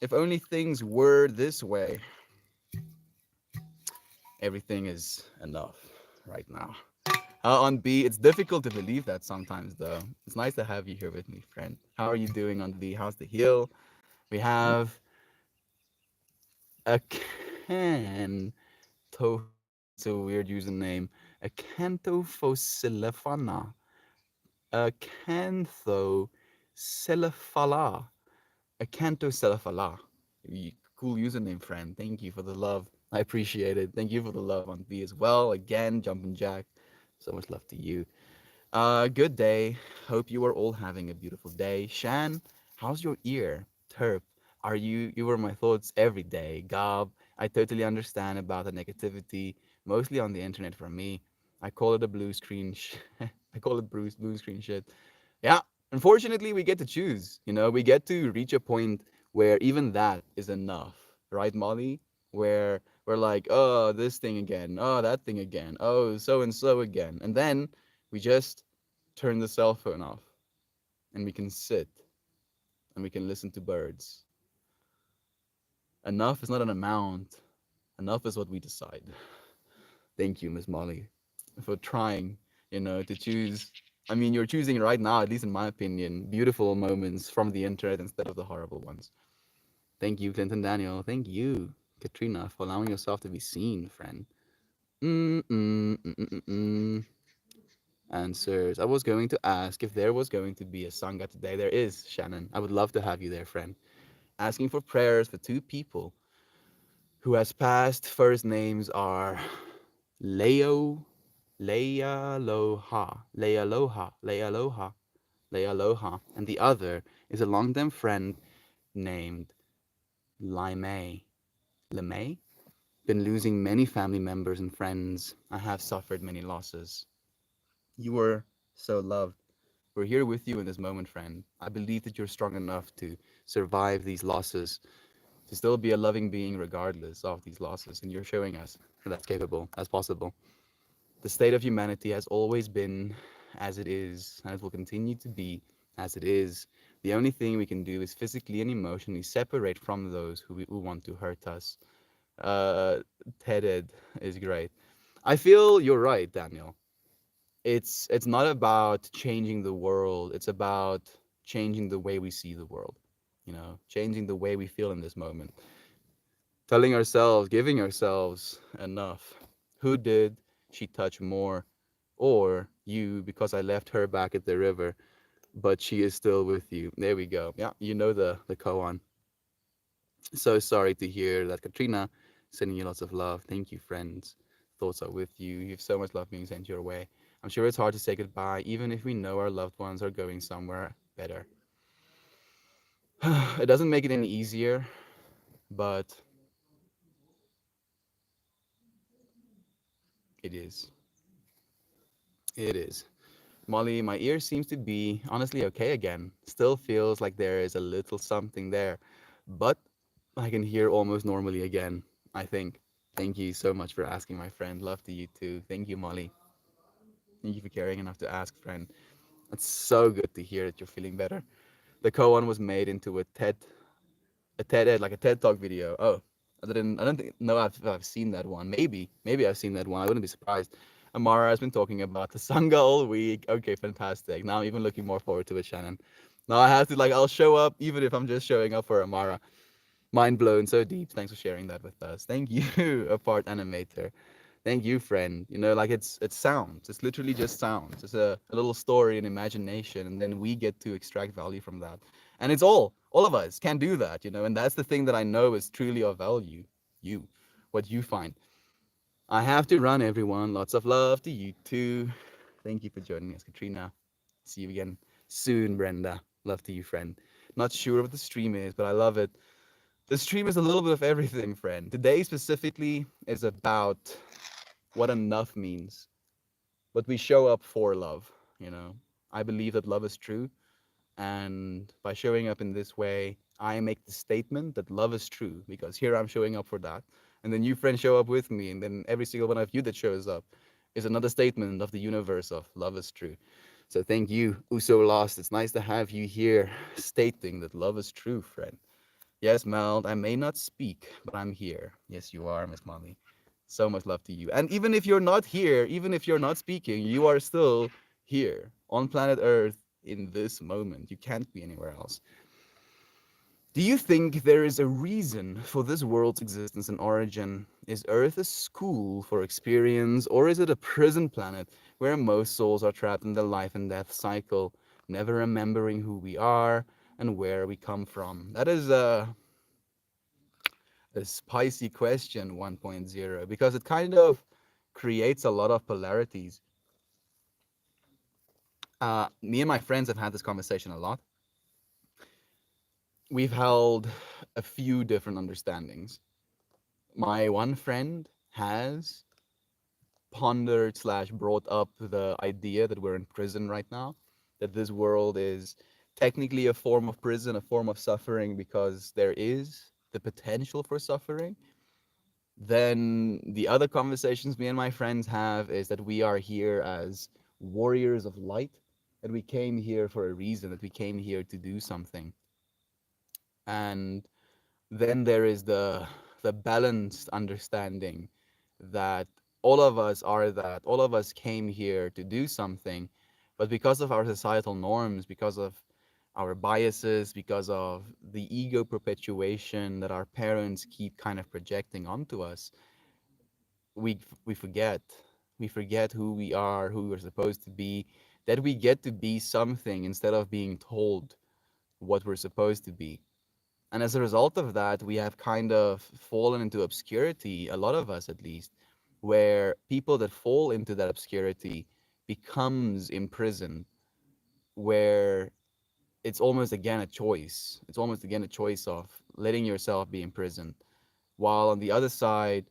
If only things were this way, everything is enough right now. On B, it's difficult to believe that sometimes, though. It's nice to have you here with me, friend. How are you doing on B? How's the heel? We have a can. It's a weird username. A Cantophosilifana. A Canthocephala. A Cantocephala. Cool username, friend. Thank you for the love. I appreciate it. Thank you for the love on B as well. Again, Jumpin' Jack. So much love to you. Good day. Hope you are all having a beautiful day. Shan, how's your ear? Terp, you were my thoughts every day. Gob, I totally understand about the negativity, mostly on the internet for me. I call it a blue screen I call it blue screen shit. Yeah, unfortunately we get to choose, we get to reach a point where even that is enough, right, Molly? Where we're like, oh, this thing again, oh, that thing again, oh, so and so again. And then we just turn the cell phone off and we can sit and we can listen to birds. Enough is not an amount, enough is what we decide. Thank you, Miss Molly, for trying, to choose. I mean, you're choosing right now, at least in my opinion, beautiful moments from the internet instead of the horrible ones. Thank you, Clinton Daniel. Thank you, Katrina, for allowing yourself to be seen, friend. Mm-mm-mm-mm-mm. Answers. I was going to ask if there was going to be a Sangha today. There is, Shannon. I would love to have you there, friend. Asking for prayers for two people who has passed. First names are Leo, Leia Loha, Leia Loha, Leia Loha, Leia Loha, and the other is a longtime friend named Limei. Lemay? Been losing many family members and friends. I have suffered many losses. You were so loved. We're here with you in this moment, friend. I believe that you're strong enough to survive these losses, to still be a loving being regardless of these losses, and you're showing us that that's capable, as possible. The state of humanity has always been as it is, and it will continue to be as it is. The only thing we can do is physically and emotionally separate from those who want to hurt us. Uh, Ted is great. I feel you're right, Daniel. It's not about changing the world. It's about changing the way we see the world. Changing the way we feel in this moment. Telling ourselves, giving ourselves enough. Who did she touch more? Or you, because I left her back at the river, but she is still with you. There we go. Yeah, you know the koan. So sorry to hear that, Katrina. Sending you lots of love. Thank you, friends. Thoughts are with you. You have so much love being sent your way. I'm sure it's hard to say goodbye, even if we know our loved ones are going somewhere better. It doesn't make it any easier, but it is. It is. Molly, my ear seems to be honestly okay again. Still feels like there is a little something there, but I can hear almost normally again, I think. Thank you so much for asking, my friend. Love to you too. Thank you, Molly. Thank you for caring enough to ask, friend. It's so good to hear that you're feeling better. The koan was made into a TED Ed, like a TED Talk video. Oh, I don't think, no, I've seen that one. Maybe I've seen that one. I wouldn't be surprised. Amara has been talking about the Sangha all week. Okay, fantastic. Now I'm even looking more forward to it, Shannon. Now I have to, like, I'll show up even if I'm just showing up for Amara. Mind blown so deep. Thanks for sharing that with us. Thank you, Apart Animator. Thank you, friend. Like it's sounds. It's literally just sounds. It's a little story and imagination, and then we get to extract value from that. And it's all of us can do that, and that's the thing that I know is truly of value. You, what you find. I have to run, everyone. Lots of love to you too. Thank you for joining us, Katrina. See you again soon, Brenda. Love to you, friend. Not sure what the stream is, but I love it. The stream is a little bit of everything, friend. Today specifically is about what enough means, but we show up for love, you know. I believe that love is true, and by showing up in this way, I make the statement that love is true because here I'm showing up for that. And then you friends show up with me, and then every single one of you that shows up is another statement of the universe of love is true. So thank you, Uso Lost. It's nice to have you here stating that love is true, friend. Yes, Mel, I may not speak, but I'm here. Yes, you are, Miss Mommy. So much love to you. And even if you're not here, even if you're not speaking, you are still here on planet Earth in this moment. You can't be anywhere else. Do you think there is a reason for this world's existence and origin? Is Earth a school for experience, or is it a prison planet where most souls are trapped in the life and death cycle, never remembering who we are and where we come from? That is a spicy question 1.0 because it kind of creates a lot of polarities. Me and my friends have had this conversation a lot. We've held a few different understandings. My one friend has pondered slash brought up the idea that we're in prison right now, that this world is technically a form of prison, a form of suffering because there is the potential for suffering. Then the other conversations me and my friends have is that we are here as warriors of light, that we came here for a reason, that we came here to do something. And then there is the balanced understanding that all of us came here to do something, but because of our societal norms, because of our biases, because of the ego perpetuation that our parents keep kind of projecting onto us, we forget. We forget who we are, who we're supposed to be, that we get to be something instead of being told what we're supposed to be. And as a result of that, we have kind of fallen into obscurity, a lot of us at least, where people that fall into that obscurity becomes imprisoned, where it's almost again a choice. It's almost again a choice of letting yourself be imprisoned. While on the other side,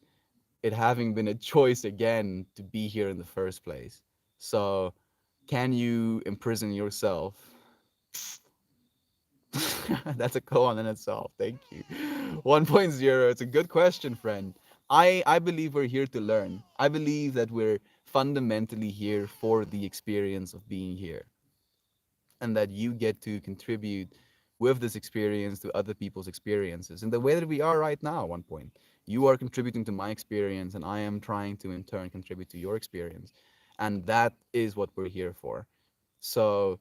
it having been a choice again to be here in the first place. So, can you imprison yourself? That's a koan in itself. Thank you. 1.0. It's a good question, friend. I believe we're here to learn. I believe that we're fundamentally here for the experience of being here, and that you get to contribute with this experience to other people's experiences in the way that we are right now. At one point, you are contributing to my experience, and I am trying to in turn contribute to your experience, and that is what we're here for. So,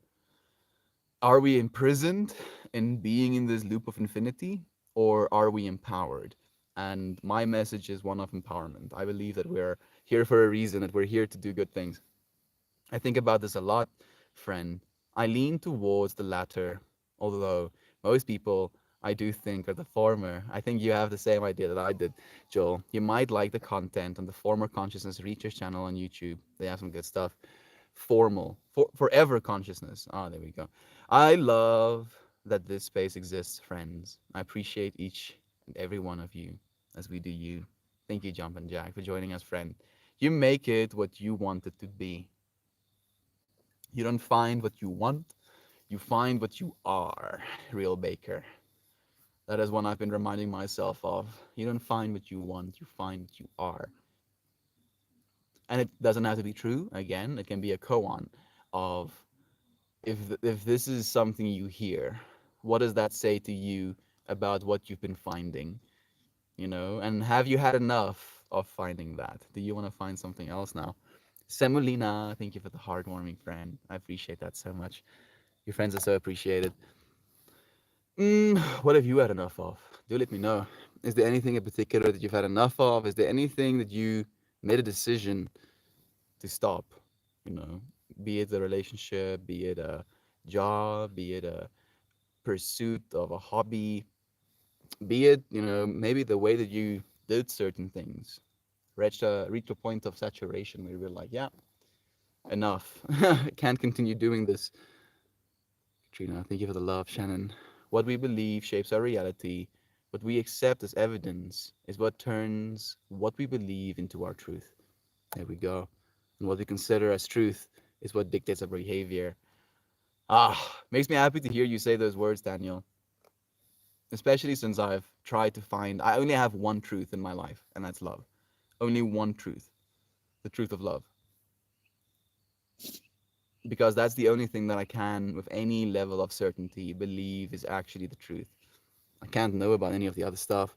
are we imprisoned in being in this loop of infinity, or are we empowered? And my message is one of empowerment. I believe that we're here for a reason, that we're here to do good things. I think about this a lot, friend. I lean towards the latter, although most people I do think are the former. I think you have the same idea that I did, Joel. You might like the content on the Former Consciousness Research channel on YouTube. They have some good stuff. Forever consciousness. Ah, there we go. I love that this space exists, friends. I appreciate each and every one of you as we do you. Thank you, Jump and Jack, for joining us, friend. You make it what you want it to be. You don't find what you want, you find what you are, Real Baker. That is one I've been reminding myself of. You don't find what you want, you find what you are. And it doesn't have to be true. Again, it can be a koan of if this is something you hear, what does that say to you about what you've been finding? You know, and have you had enough of finding that? Do you want to find something else now? Semolina, thank you for the heartwarming friend. I appreciate that so much. Your friends are so appreciated. What have you had enough of? Do let me know. Is there anything in particular that you've had enough of? Is there anything that you made a decision to stop? You know, be it a relationship, be it a job, be it a pursuit of a hobby, be it, you know, maybe the way that you did certain things. Reach a point of saturation where you're like, yeah, enough. Can't continue doing this. Katrina, thank you for the love, Shannon. What we believe shapes our reality. What we accept as evidence is what turns what we believe into our truth. There we go. And what we consider as truth is what dictates our behavior. Ah, makes me happy to hear you say those words, Daniel. Especially since I've tried to find, I only have one truth in my life, and that's love. Only one truth, the truth of love. because that's the only thing that I can, with any level of certainty, believe is actually the truth. I can't know about any of the other stuff.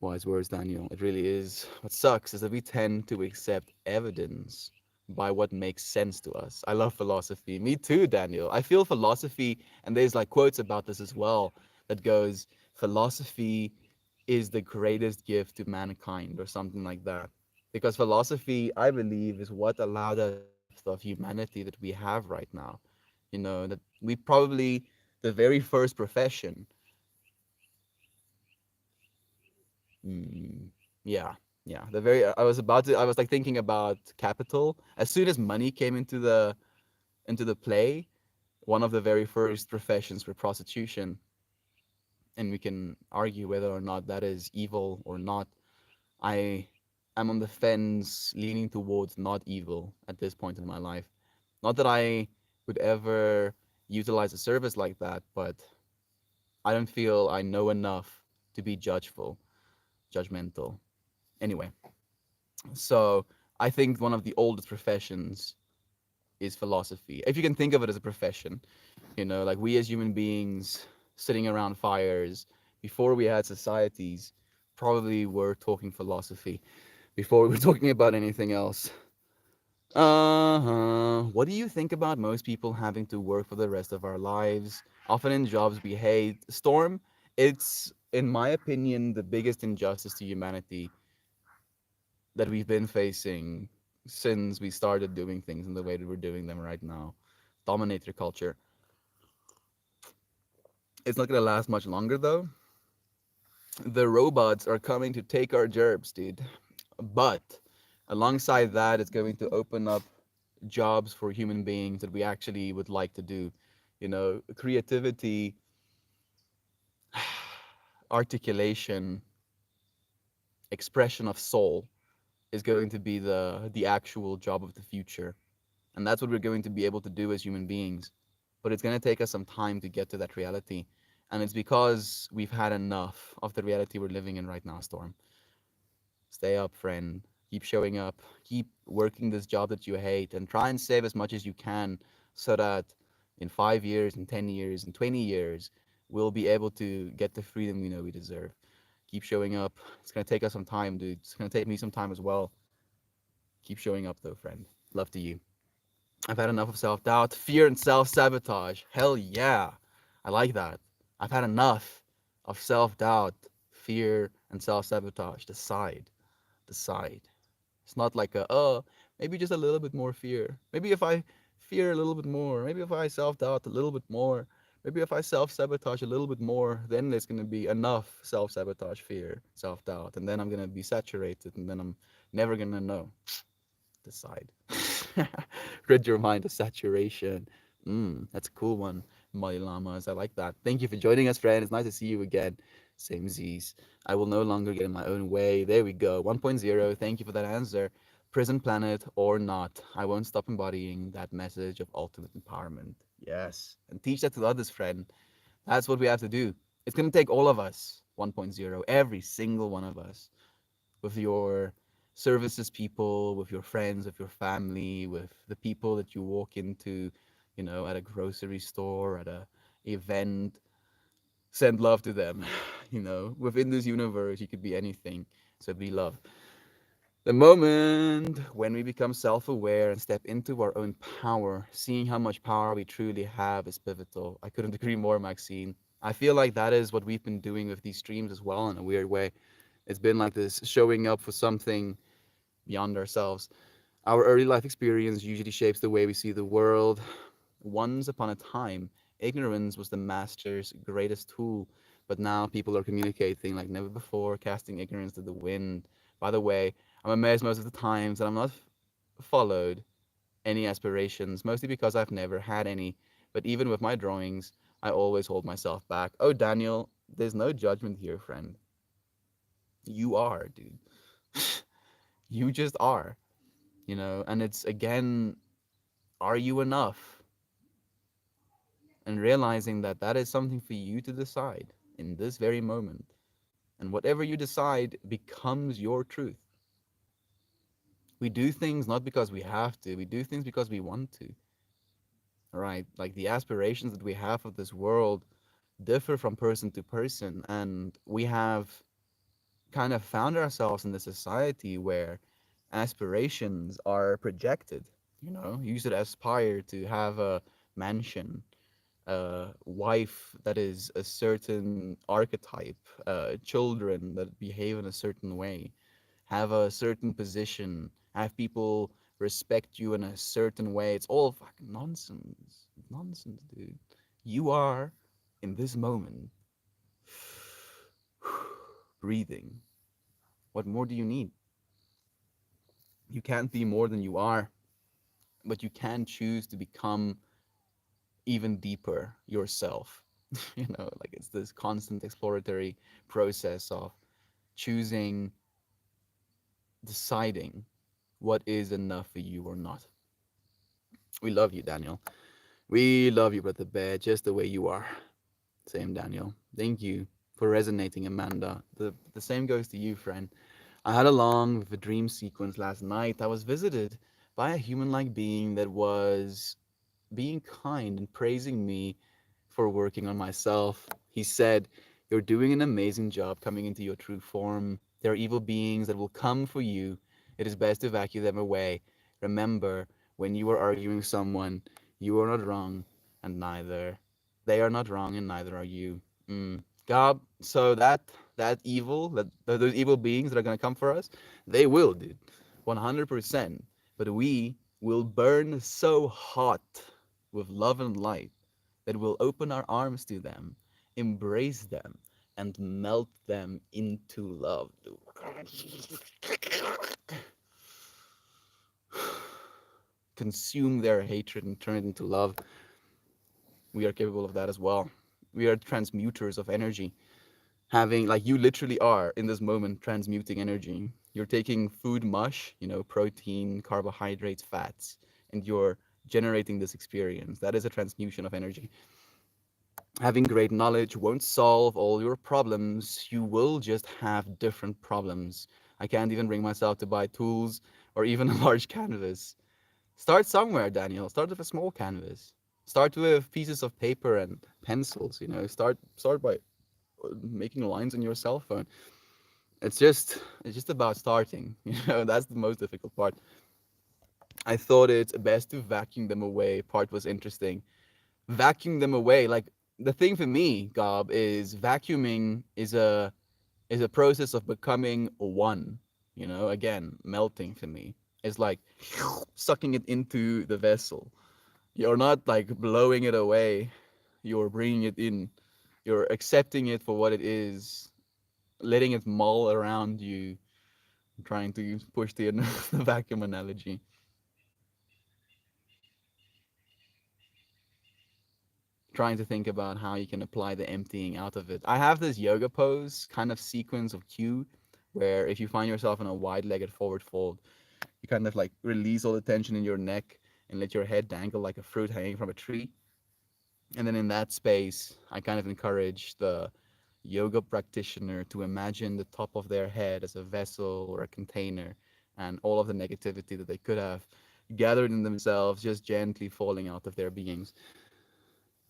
Wise words, Daniel. It really is. What sucks is that we tend to accept evidence by what makes sense to us. I love philosophy. Me too, Daniel. I feel philosophy, and there's like quotes about this as well, that goes, philosophy is the greatest gift to mankind, or something like that. Because philosophy, I believe, is what allowed us the humanity that we have right now. That we probably, the very first profession. Mm, yeah, yeah. I was about to. I was like thinking about capital. As soon as money came into the play, one of the very first professions were prostitution, and we can argue whether or not that is evil or not. I am on the fence, leaning towards not evil at this point in my life. Not that I would ever utilize a service like that, but I don't feel I know enough to be judgmental. Anyway, so I think one of the oldest professions is philosophy. If you can think of it as a profession, like we as human beings sitting around fires before we had societies probably were talking philosophy before we were talking about anything else. What do you think about most people having to work for the rest of our lives, often in jobs we hate? Storm, it's, in my opinion, the biggest injustice to humanity that we've been facing since we started doing things in the way that we're doing them right now. Dominator culture. It's not gonna last much longer though. The robots are coming to take our jobs, dude. But alongside that, it's going to open up jobs for human beings that we actually would like to do. Creativity, articulation, expression of soul is going to be the actual job of the future. And that's what we're going to be able to do as human beings. But it's going to take us some time to get to that reality. And it's because we've had enough of the reality we're living in right now, Storm. Stay up, friend. Keep showing up. Keep working this job that you hate, and try and save as much as you can, so that in 5 years, in 10 years, in 20 years, we'll be able to get the freedom we know we deserve. Keep showing up. It's going to take us some time, dude. It's going to take me some time as well. Keep showing up, though, friend. Love to you. I've had enough of self doubt, fear, and self sabotage. Hell yeah. I like that. I've had enough of self doubt, fear, and self sabotage. Decide. It's not like maybe just a little bit more fear. Maybe if I fear a little bit more, maybe if I self doubt a little bit more, maybe if I self sabotage a little bit more, then there's going to be enough self sabotage, fear, self doubt. And then I'm going to be saturated, and then I'm never going to know. Decide. Rid your mind of saturation. That's a cool one, Molly Lamas. I like that. Thank you for joining us, friend. It's nice to see you again. Same Z's. I will no longer get in my own way. There we go. 1.0. Thank you for that answer. Prison planet or not, I won't stop embodying that message of ultimate empowerment. Yes. And teach that to others, friend. That's what we have to do. It's going to take all of us, 1.0, every single one of us, with your services people, with your friends, with your family, with the people that you walk into, at a grocery store, at a event. Send love to them. Within this universe, you could be anything. So be love. The moment when we become self aware and step into our own power, seeing how much power we truly have is pivotal. I couldn't agree more, Maxine. I feel like that is what we've been doing with these streams as well, in a weird way. It's been like this showing up for something beyond ourselves. Our early life experience usually shapes the way we see the world. Once upon a time, ignorance was the master's greatest tool, but now people are communicating like never before, casting ignorance to the wind. By the way, I'm amazed most of the times that I'm not followed any aspirations, mostly because I've never had any. But even with my drawings, I always hold myself back. Oh, Daniel, there's no judgment here, friend. You are, dude. You just are, and it's again, are you enough? And realizing that that is something for you to decide in this very moment. And whatever you decide becomes your truth. We do things not because we have to, we do things because we want to, right? Like the aspirations that we have of this world differ from person to person, and we have kind of found ourselves in a society where aspirations are projected. You know, you should aspire to have a mansion, a wife that is a certain archetype, children that behave in a certain way, have a certain position, have people respect you in a certain way. It's all fucking nonsense. Nonsense, dude. You are, in this moment, breathing. What more do you need? You can't be more than you are, but you can choose to become even deeper yourself. You know, like it's this constant exploratory process of choosing, deciding what is enough for you or not. We love you, Daniel. We love you, Brother Bear, just the way you are. Same, Daniel. Thank you for resonating, Amanda. The same goes to you, friend. I had a long with a dream sequence last night. I was visited by a human-like being that was being kind and praising me for working on myself. He said, "You're doing an amazing job coming into your true form. There are evil beings that will come for you. It is best to vacuum them away. Remember, when you are arguing with someone, you are not wrong, and neither they are not wrong, and neither are you." God, so that evil, those evil beings that are gonna come for us, they will, dude, 100%. But we will burn so hot with love and light that we'll open our arms to them, embrace them, and melt them into love. Consume their hatred and turn it into love. We are capable of that as well. We are transmuters of energy. Having, like, you literally are in this moment transmuting energy. You're taking food mush, you know, protein, carbohydrates, fats, and you're generating this experience. That is a transmutation of energy. Having great knowledge won't solve all your problems. You will just have different problems. I can't even bring myself to buy tools or even a large canvas. Start somewhere, Daniel. Start with a small canvas. Start with pieces of paper and pencils, you know. Start by making lines on your cell phone. It's just about starting. You know, that's the most difficult part. I thought it's best to vacuum them away. Part was interesting. Vacuum them away. Like the thing for me, Gob, is vacuuming is a process of becoming one. You know, again, melting for me. It's like sucking it into the vessel. You're not like blowing it away. You're bringing it in. You're accepting it for what it is, letting it mull around you, trying to push the, the vacuum analogy, trying to think about how you can apply the emptying out of it. I have this yoga pose kind of sequence of cue where if you find yourself in a wide-legged forward fold, you kind of like release all the tension in your neck and let your head dangle like a fruit hanging from a tree. And then in that space, I kind of encourage the yoga practitioner to imagine the top of their head as a vessel or a container, and all of the negativity that they could have gathered in themselves just gently falling out of their beings.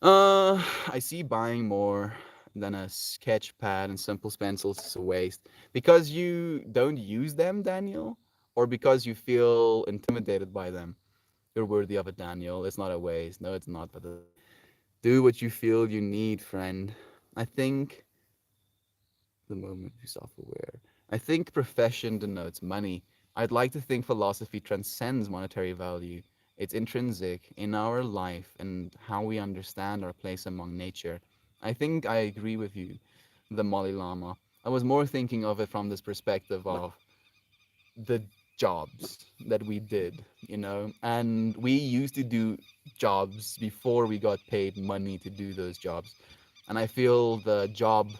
I see buying more than a sketch pad and simple pencils is a waste because you don't use them, Daniel, or because you feel intimidated by them. You're worthy of it, Daniel. It's not a waste. No, it's not. But do what you feel you need, friend. I think the moment you're self-aware. I think profession denotes money. I'd like to think philosophy transcends monetary value. It's intrinsic in our life and how we understand our place among nature. I think I agree with you, the Dalai Lama. I was more thinking of it from this perspective of the jobs that we did, you know, and we used to do jobs before we got paid money to do those jobs. And I feel the job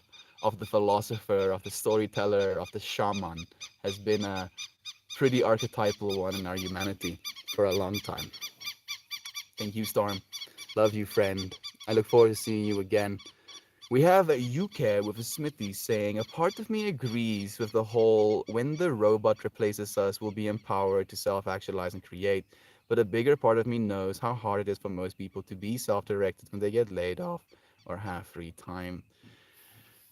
of the philosopher, of the storyteller, of the shaman has been a pretty archetypal one in our humanity for a long time. Thank you, Storm. Love you, friend. I look forward to seeing you again. We have a UK with a Smithy saying, a part of me agrees with the whole when the robot replaces us, we'll be empowered to self actualize and create. But a bigger part of me knows how hard it is for most people to be self directed when they get laid off or have free time.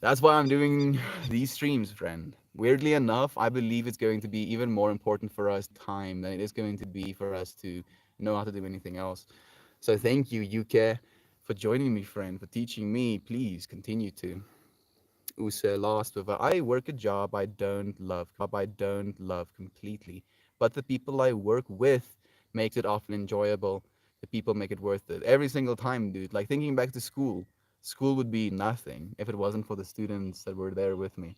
That's why I'm doing these streams, friend. Weirdly enough, I believe it's going to be even more important for us time than it is going to be for us to know how to do anything else. So thank you, UK, for joining me, friend, for teaching me. Please continue to. Use last with I work a job I don't love completely, but the people I work with makes it often enjoyable. The people make it worth it every single time, dude. Like thinking back to school, school would be nothing if it wasn't for the students that were there with me.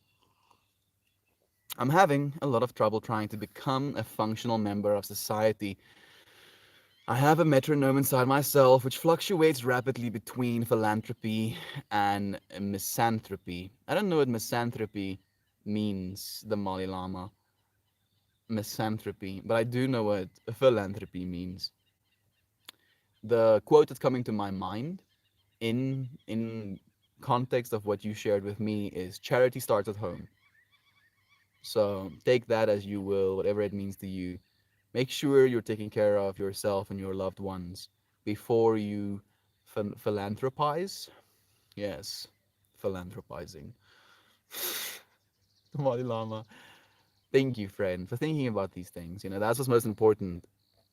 I'm having a lot of trouble trying to become a functional member of society. I have a metronome inside myself which fluctuates rapidly between philanthropy and misanthropy. I don't know what misanthropy means, the Malay Lama. Misanthropy, but I do know what philanthropy means. The quote that's coming to my mind in context of what you shared with me is charity starts at home. So take that as you will, whatever it means to you. Make sure you're taking care of yourself and your loved ones before you philanthropize. Yes, philanthropizing. Tamale Lama. Thank you, friend, for thinking about these things. You know, that's what's most important.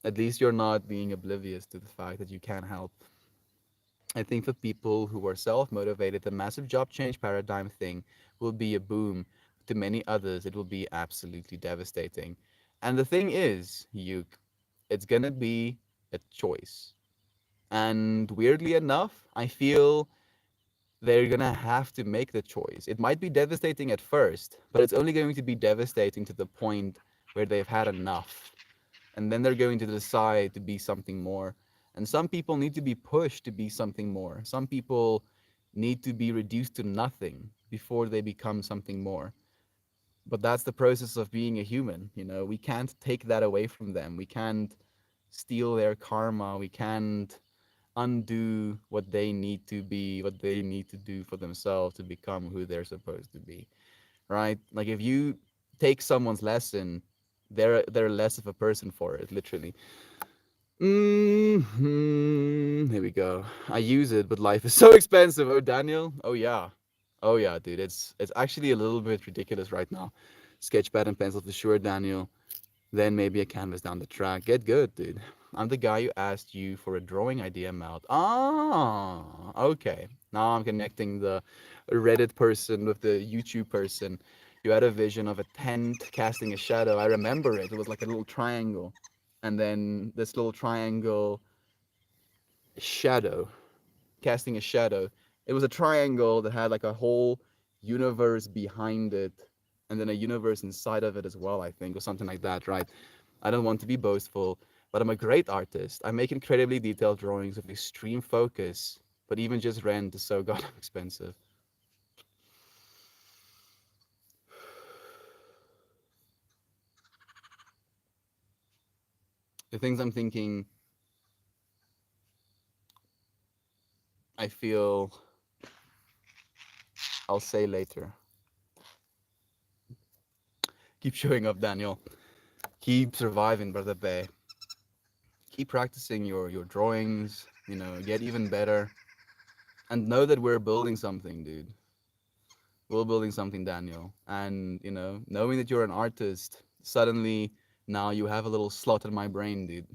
At least you're not being oblivious to the fact that you can help. I think for people who are self motivated, the massive job change paradigm thing will be a boom. To many others, it will be absolutely devastating. And the thing is, Yuke, it's gonna be a choice. And weirdly enough, I feel they're gonna have to make the choice. It might be devastating at first, but it's only going to be devastating to the point where they've had enough. And then they're going to decide to be something more. And some people need to be pushed to be something more. Some people need to be reduced to nothing before they become something more. But that's the process of being a human. You know, we can't take that away from them. We can't steal their karma. We can't undo what they need to be, what they need to do for themselves to become who they're supposed to be. Right? Like if you take someone's lesson, they're less of a person for it, literally. Here we go. I use it, but life is so expensive. Oh, Daniel. Oh yeah. Oh yeah, dude. It's actually a little bit ridiculous right now. Sketchpad and pencil for sure, Daniel. Then maybe a canvas down the track. Get good, dude. I'm the guy who asked you for a drawing idea, Mouth. Ah, okay. Now I'm connecting the Reddit person with the YouTube person. You had a vision of a tent casting a shadow. I remember it. It was like a little triangle. And then this little triangle shadow, casting a shadow. It was a triangle that had like a whole universe behind it, and then a universe inside of it as well, I think, or something like that, right? I don't want to be boastful, but I'm a great artist. I make incredibly detailed drawings with extreme focus, but even just rent is so goddamn expensive. The things I'm thinking, I feel I'll say later. Keep showing up, Daniel. Keep surviving, Brother Bay. Keep practicing your drawings, you know, get even better. And know that we're building something, dude. We're building something, Daniel. And, you know, knowing that you're an artist, suddenly now you have a little slot in my brain, dude.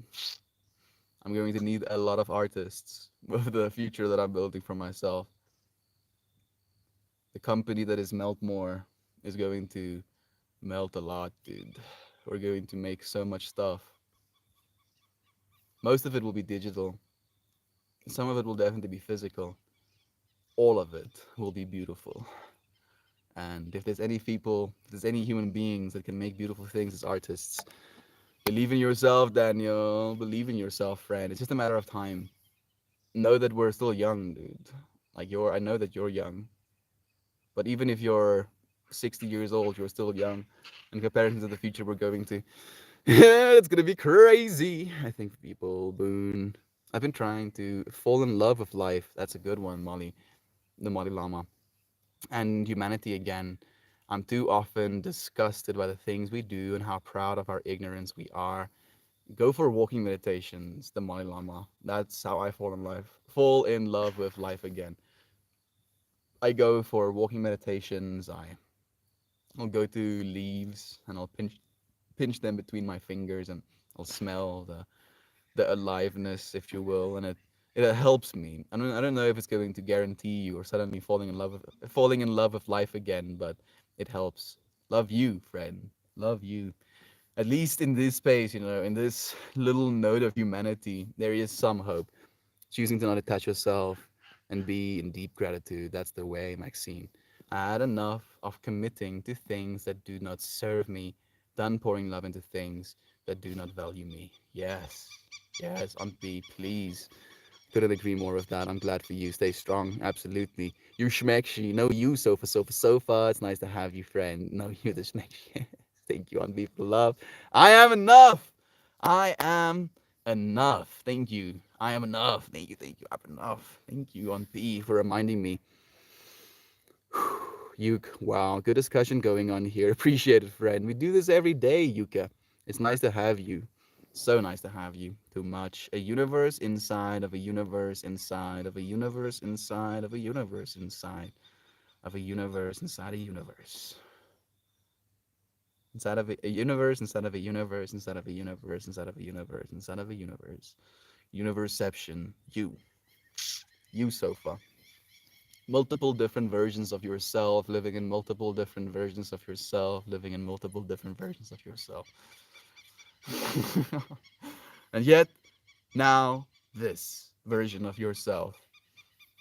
I'm going to need a lot of artists with the future that I'm building for myself. The company that is Melt More is going to melt a lot, dude. We're going to make so much stuff. Most of it will be digital. Some of it will definitely be physical. All of it will be beautiful. And if there's any people, if there's any human beings that can make beautiful things as artists, believe in yourself, Daniel. Believe in yourself, friend. It's just a matter of time. Know that we're still young, dude. Like I know that you're young. But even if you're 60 years old, you're still young in comparison to the future we're going to. It's gonna be crazy. I think people, Boone. I've been trying to fall in love with life. That's a good one, Molly. the Dalai Lama, and humanity again. I'm too often disgusted by the things we do and how proud of our ignorance we are. Go for walking meditations, the Dalai Lama. That's how I fall in love with life again. I go for walking meditations. I'll go to leaves and I'll pinch them between my fingers and I'll smell the aliveness, if you will, and it helps me. I don't know if it's going to guarantee you or suddenly falling in love with life again, but it helps. Love you, friend. Love you. At least in this space, in this little node of humanity, there is some hope. Choosing to not attach yourself and be in deep gratitude. That's the way, Maxine. I had enough of committing to things that do not serve me, done pouring love into things that do not value me. Yes, yes, Aunt B, please. Couldn't agree more with that. I'm glad for you. Stay strong. Absolutely. You schmexy. No, you, sofa, sofa, sofa. It's nice to have you, friend. No, you, the schmexy. Thank you, Aunt B, for the love. I am enough. I am enough. Thank you. I am enough. Thank you. Thank you. I'm enough. Thank you, Aunt B, for reminding me. Yuke, wow, good discussion going on here. Appreciate it, friend. We do this every day, Yuka. It's nice to have you. So nice to have you. Too much. A universe inside of a universe inside of a universe inside of a universe inside of a universe inside a universe. Inside of a universe inside of a universe inside of a universe inside of a universe inside of a universe. Universeception. You. You, Sofa. Multiple different versions of yourself, living in multiple different versions of yourself, living in multiple different versions of yourself. And yet, now, this version of yourself.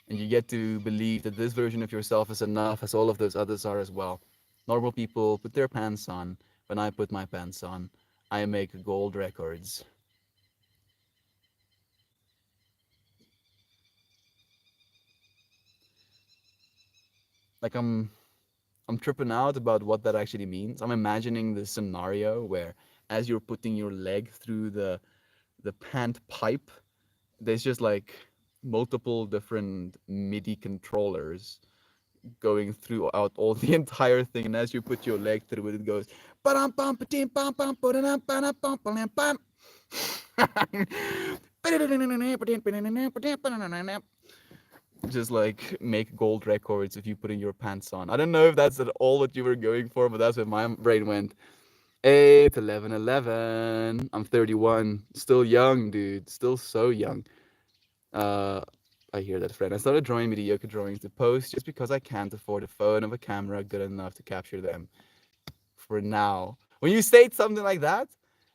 And you get to believe that this version of yourself is enough, as all of those others are as well. Normal people put their pants on. When I put my pants on, I make gold records. Like I'm tripping out about what that actually means. I'm imagining this scenario where as you're putting your leg through the pant pipe, there's just like multiple different MIDI controllers going throughout all the entire thing, and as you put your leg through it, it goes just like make gold records if you putting your pants on. I don't know if that's at all what you were going for, but that's where my brain went. 8, 11, 11. I'm 31. Still young, dude. Still so young. Uh, I hear that, friend. I started drawing mediocre drawings to post just because I can't afford a phone or a camera good enough to capture them. For now. When you state something like that,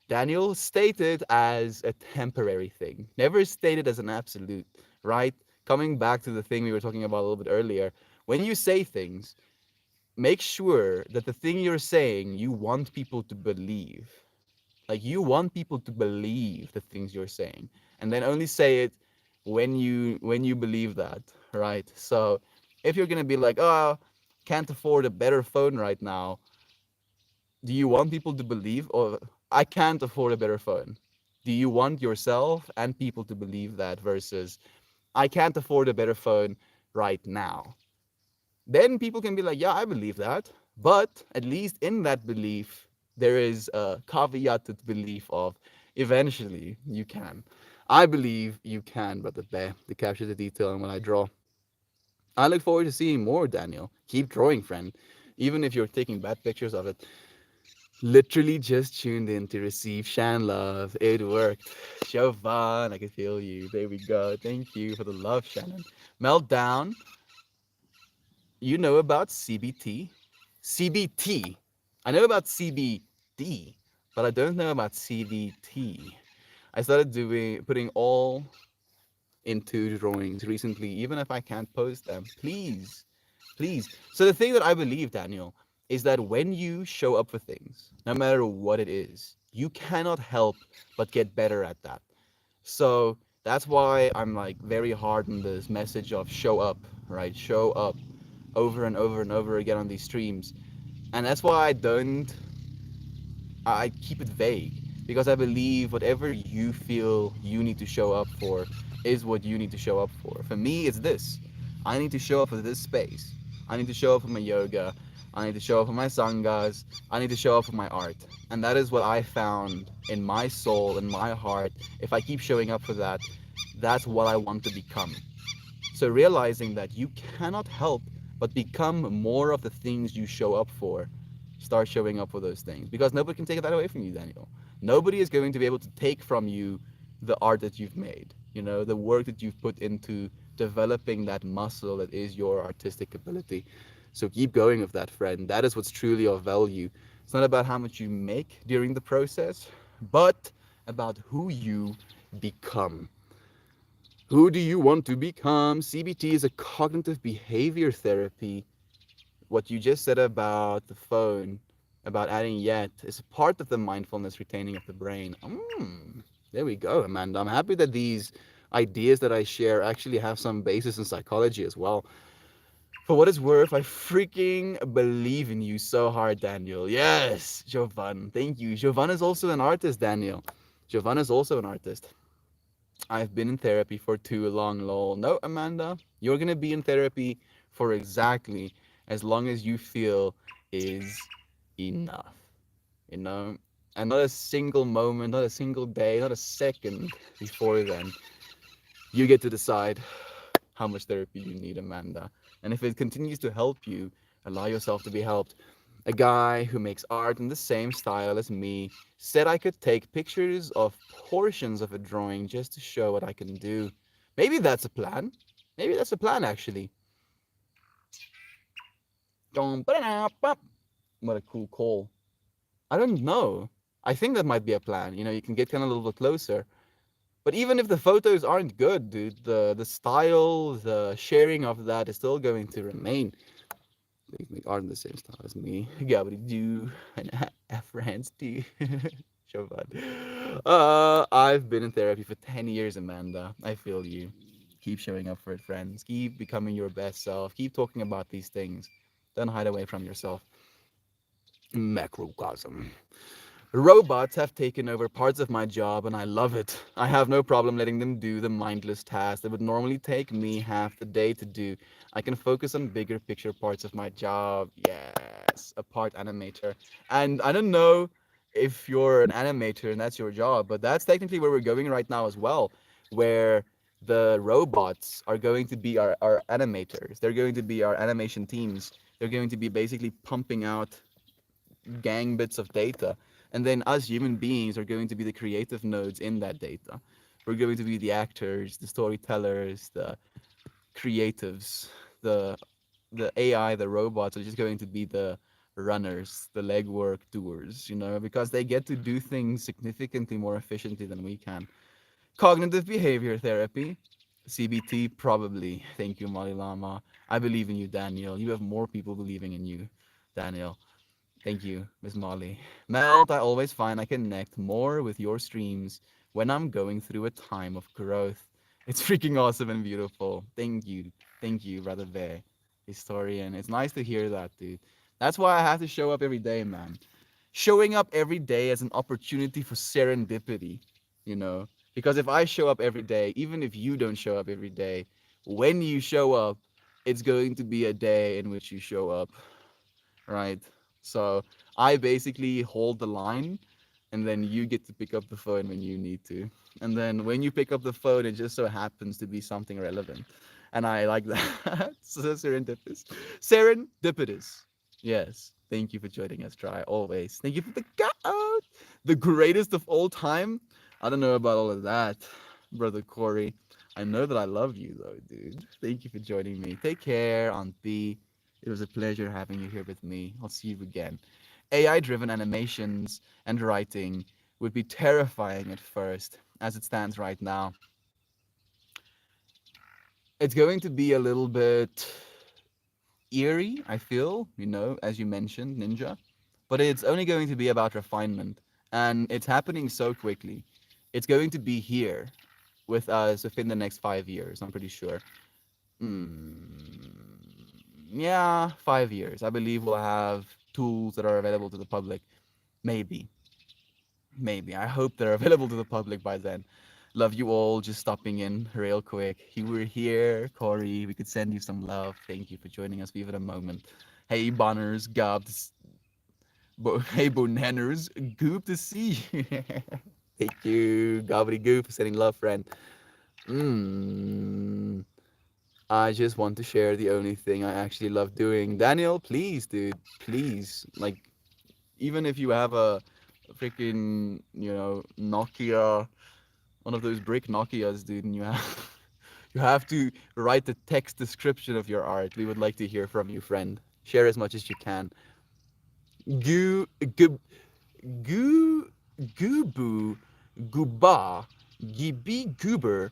Daniel, state it as a temporary thing. Never state it as an absolute, right? Coming back to the thing we were talking about a little bit earlier, when you say things, make sure that the thing you're saying you want people to believe. Like you want people to believe the things you're saying, and then only say it when you believe that, right? So if you're gonna be like, oh, can't afford a better phone right now, do you want people to believe, or I can't afford a better phone? Do you want yourself and people to believe that versus I can't afford a better phone right now? Then people can be like, yeah, I believe that. But at least in that belief, there is a caveated belief of eventually you can. I believe you can, Brother Bear, to capture the detail in what I draw. I look forward to seeing more, Daniel. Keep drawing, friend. Even if you're taking bad pictures of it. Literally just tuned in to receive Shan love. It worked. Siobhan, I can feel you. There we go. Thank you for the love, Shannon. Meltdown, you know about CBT? CBT. I know about CBD, but I don't know about CBT. I started putting all into drawings recently, even if I can't post them. Please, please. So the thing that I believe, Daniel, is that when you show up for things, no matter what it is, you cannot help but get better at that. So that's why I'm like very hard on this message of show up, right? Show up over and over and over again on these streams. And that's why I keep it vague, because I believe whatever you feel you need to show up for is what you need to show up for. For me, it's this. I need to show up for this space. I need to show up for my yoga. I need to show up for my sanghas. I need to show up for my art. And that is what I found in my soul, in my heart. If I keep showing up for that, that's what I want to become. So realizing that you cannot help but become more of the things you show up for, start showing up for those things, because nobody can take that away from you, Daniel. Nobody is going to be able to take from you the art that you've made, the work that you've put into developing that muscle that is your artistic ability. So keep going with that, friend. That is what's truly of value. It's not about how much you make during the process, but about who you become. Who do you want to become? CBT is a cognitive behavior therapy. What you just said about the phone, about adding yet, is part of the mindfulness retaining of the brain. There we go, Amanda. I'm happy that these ideas that I share actually have some basis in psychology as well. For what it's worth, I freaking believe in you so hard, Daniel. Yes, Jovan. Thank you. Jovan is also an artist, Daniel. Jovan is also an artist. I've been in therapy for too long, lol. No, Amanda, you're gonna be in therapy for exactly as long as you feel is enough. You know? And not a single moment, not a single day, not a second before then. You get to decide how much therapy you need, Amanda. And if it continues to help you, allow yourself to be helped. A guy who makes art in the same style as me said I could take pictures of portions of a drawing just to show what I can do. Maybe that's a plan. Maybe that's a plan, actually. What a cool call. I don't know. I think that might be a plan. You can get kind of a little bit closer. But even if the photos aren't good, dude, the style, the sharing of that is still going to remain. They aren't the same style as me. Gabby do and France too. So fun. I've been in therapy for 10 years, Amanda. I feel you. Keep showing up for it, friends. Keep becoming your best self. Keep talking about these things. Don't hide away from yourself. Macrocosm. Robots have taken over parts of my job and I love it. I have no problem letting them do the mindless tasks that would normally take me half the day to do. I can focus on bigger picture parts of my job. Yes, a part animator. And I don't know if you're an animator and that's your job, but that's technically where we're going right now as well, where the robots are going to be our animators. They're going to be our animation teams. They're going to be basically pumping out gang bits of data. And then us human beings are going to be the creative nodes in that data. We're going to be the actors, the storytellers, the creatives, the AI, the robots are just going to be the runners, the legwork doers, because they get to do things significantly more efficiently than we can. Cognitive behavior therapy, CBT, probably. Thank you, Molly Lama. I believe in you, Daniel. You have more people believing in you, Daniel. Thank you, Miss Molly. Melt, I always find I connect more with your streams when I'm going through a time of growth. It's freaking awesome and beautiful. Thank you. Thank you, Brother Bear, historian. It's nice to hear that, dude. That's why I have to show up every day, man. Showing up every day as an opportunity for serendipity, you know? Because if I show up every day, even if you don't show up every day, when you show up, it's going to be a day in which you show up, right? So I basically hold the line, and then you get to pick up the phone when you need to. And then when you pick up the phone, it just so happens to be something relevant. And I like that. So serendipitous. Serendipitous. Yes. Thank you for joining us, Try. Always. Thank you for the God. The greatest of all time. I don't know about all of that, Brother Corey. I know that I love you, though, dude. Thank you for joining me. Take care, Aunt B. It was a pleasure having you here with me. I'll see you again. AI driven animations and writing would be terrifying at first, as it stands right now. It's going to be a little bit eerie, I feel, as you mentioned, Ninja. But it's only going to be about refinement. And it's happening so quickly. It's going to be here with us within the next 5 years, I'm pretty sure. Mm, yeah, 5 years. I believe we'll have tools that are available to the public. Maybe. Maybe. I hope they're available to the public by then. Love you all. Just stopping in real quick. You were here, Corey. We could send you some love. Thank you for joining us. Give it a moment. Hey, Bonners, Gobs, hey, Bonenners, Goop to see you. Thank you, Gobbity for sending love, friend. Mm, I just want to share the only thing I actually love doing. Daniel, please, dude, please. Like, even if you have a freaking, Nokia, one of those brick Nokias, dude, and you have you have to write the text description of your art. We would like to hear from you, friend. Share as much as you can. Goo, goo, goo, goobu, gooba, gibi goober,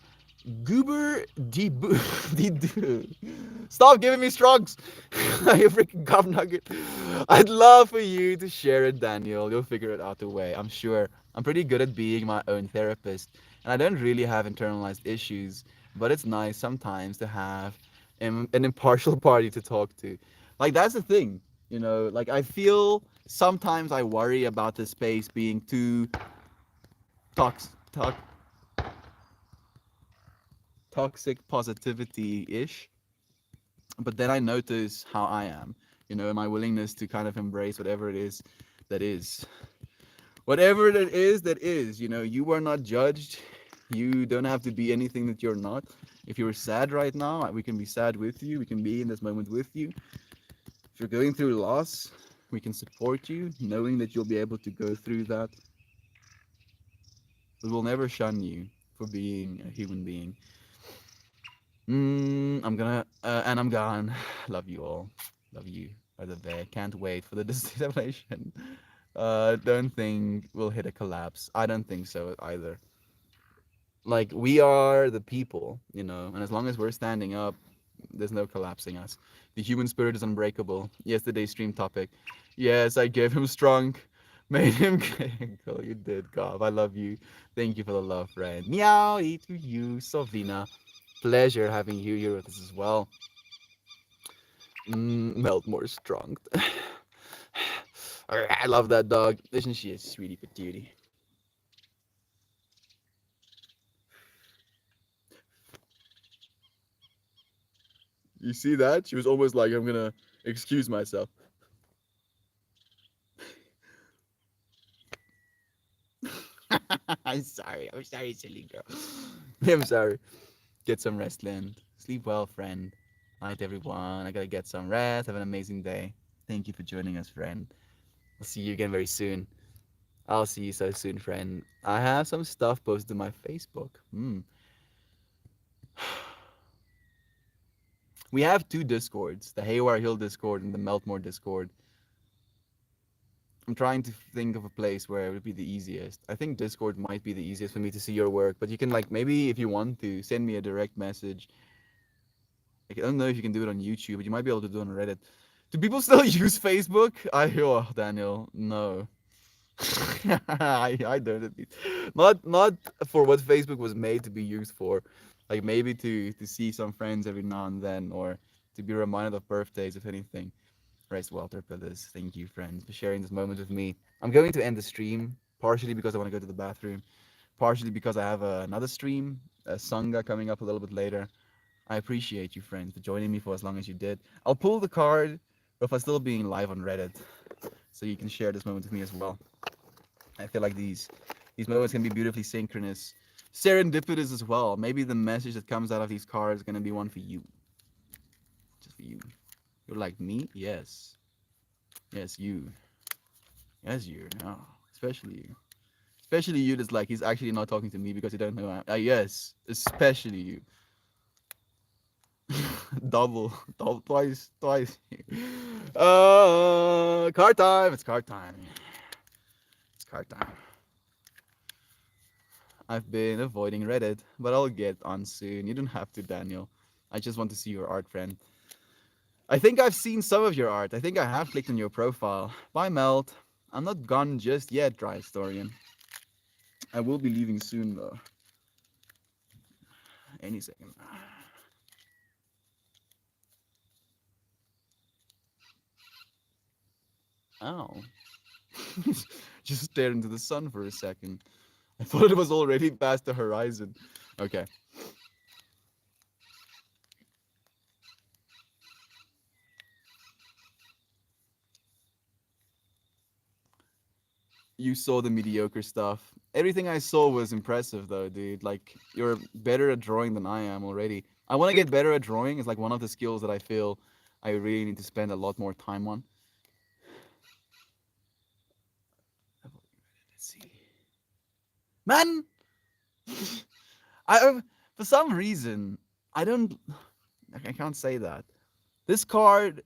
goober de boo, de doo. Stop giving me strugs! You freaking cob nugget. I'd love for you to share it, Daniel. You'll figure it out the way, I'm sure. I'm pretty good at being my own therapist, and I don't really have internalized issues, but it's nice sometimes to have an impartial party to talk to. Like, that's the thing, like, I feel sometimes I worry about the space being too tox, tox, toxic positivity ish. But then I notice how I am, my willingness to kind of embrace whatever it is that is. Whatever it is that is, you are not judged. You don't have to be anything that you're not. If you're sad right now, we can be sad with you. We can be in this moment with you. If you're going through loss, we can support you, knowing that you'll be able to go through that. But we'll never shun you for being a human being. And I'm gone. Love you all. Love you. By the way, can't wait for the dissemination. Don't think we'll hit a collapse. I don't think so either. Like, we are the people, and as long as we're standing up, there's no collapsing us. The human spirit is unbreakable. Yesterday's stream topic. Yes, I gave him strong. Made him giggle. You did, Gob. I love you. Thank you for the love, friend. Meow to you, Sovina. Pleasure having you here with us as well. Melt more strong. I love that dog. Isn't she a sweetie patootie? You see that? She was almost like, I'm gonna excuse myself. I'm sorry. I'm sorry, silly girl. I'm sorry. Get some rest, Lynn. Sleep well, friend. Night, everyone. I gotta get some rest. Have an amazing day. Thank you for joining us, friend. I'll see you again very soon. I'll see you so soon, friend. I have some stuff posted to my Facebook. We have two Discords, the Haywire Hill Discord and the Meltmore Discord. I'm trying to think of a place where it would be the easiest. I think Discord might be the easiest for me to see your work, but you can, like, maybe if you want to send me a direct message. I don't know if you can do it on YouTube, but you might be able to do it on Reddit. Do people still use Facebook? Daniel, no. I don't at least. Not for what Facebook was made to be used for. Like, maybe to see some friends every now and then, or to be reminded of birthdays, if anything. Rest Walter Brothers. Thank you, friends, for sharing this moment with me. I'm going to end the stream, partially because I want to go to the bathroom, partially because I have another stream, a Sangha, coming up a little bit later. I appreciate you, friends, for joining me for as long as you did. I'll pull the card if I'm still being live on Reddit, so you can share this moment with me as well. I feel like these moments can be beautifully synchronous, serendipitous as well. Maybe the message that comes out of these cards is gonna be one for you, just for you. You're like me, yes, yes, you, yes, you. Oh, especially you. Especially you that's like, he's actually not talking to me because you don't know. Yes, especially you. double, twice. Card time. It's card time. It's card time. I've been avoiding Reddit, but I'll get on soon. You don't have to, Daniel. I just want to see your art, friend. I think I've seen some of your art. I think I have clicked on your profile. Bye, Melt. I'm not gone just yet, Dry Historian. I will be leaving soon, though. Any second. Ow. Just stared into the sun for a second. I thought it was already past the horizon. Okay. You saw the mediocre stuff. Everything I saw was impressive though, dude. Like you're better at drawing than I am already. I want to get better at drawing. It's like one of the skills that I feel I really need to spend a lot more time on. Let's see. Man, I for some reason I don't I can't say that. This card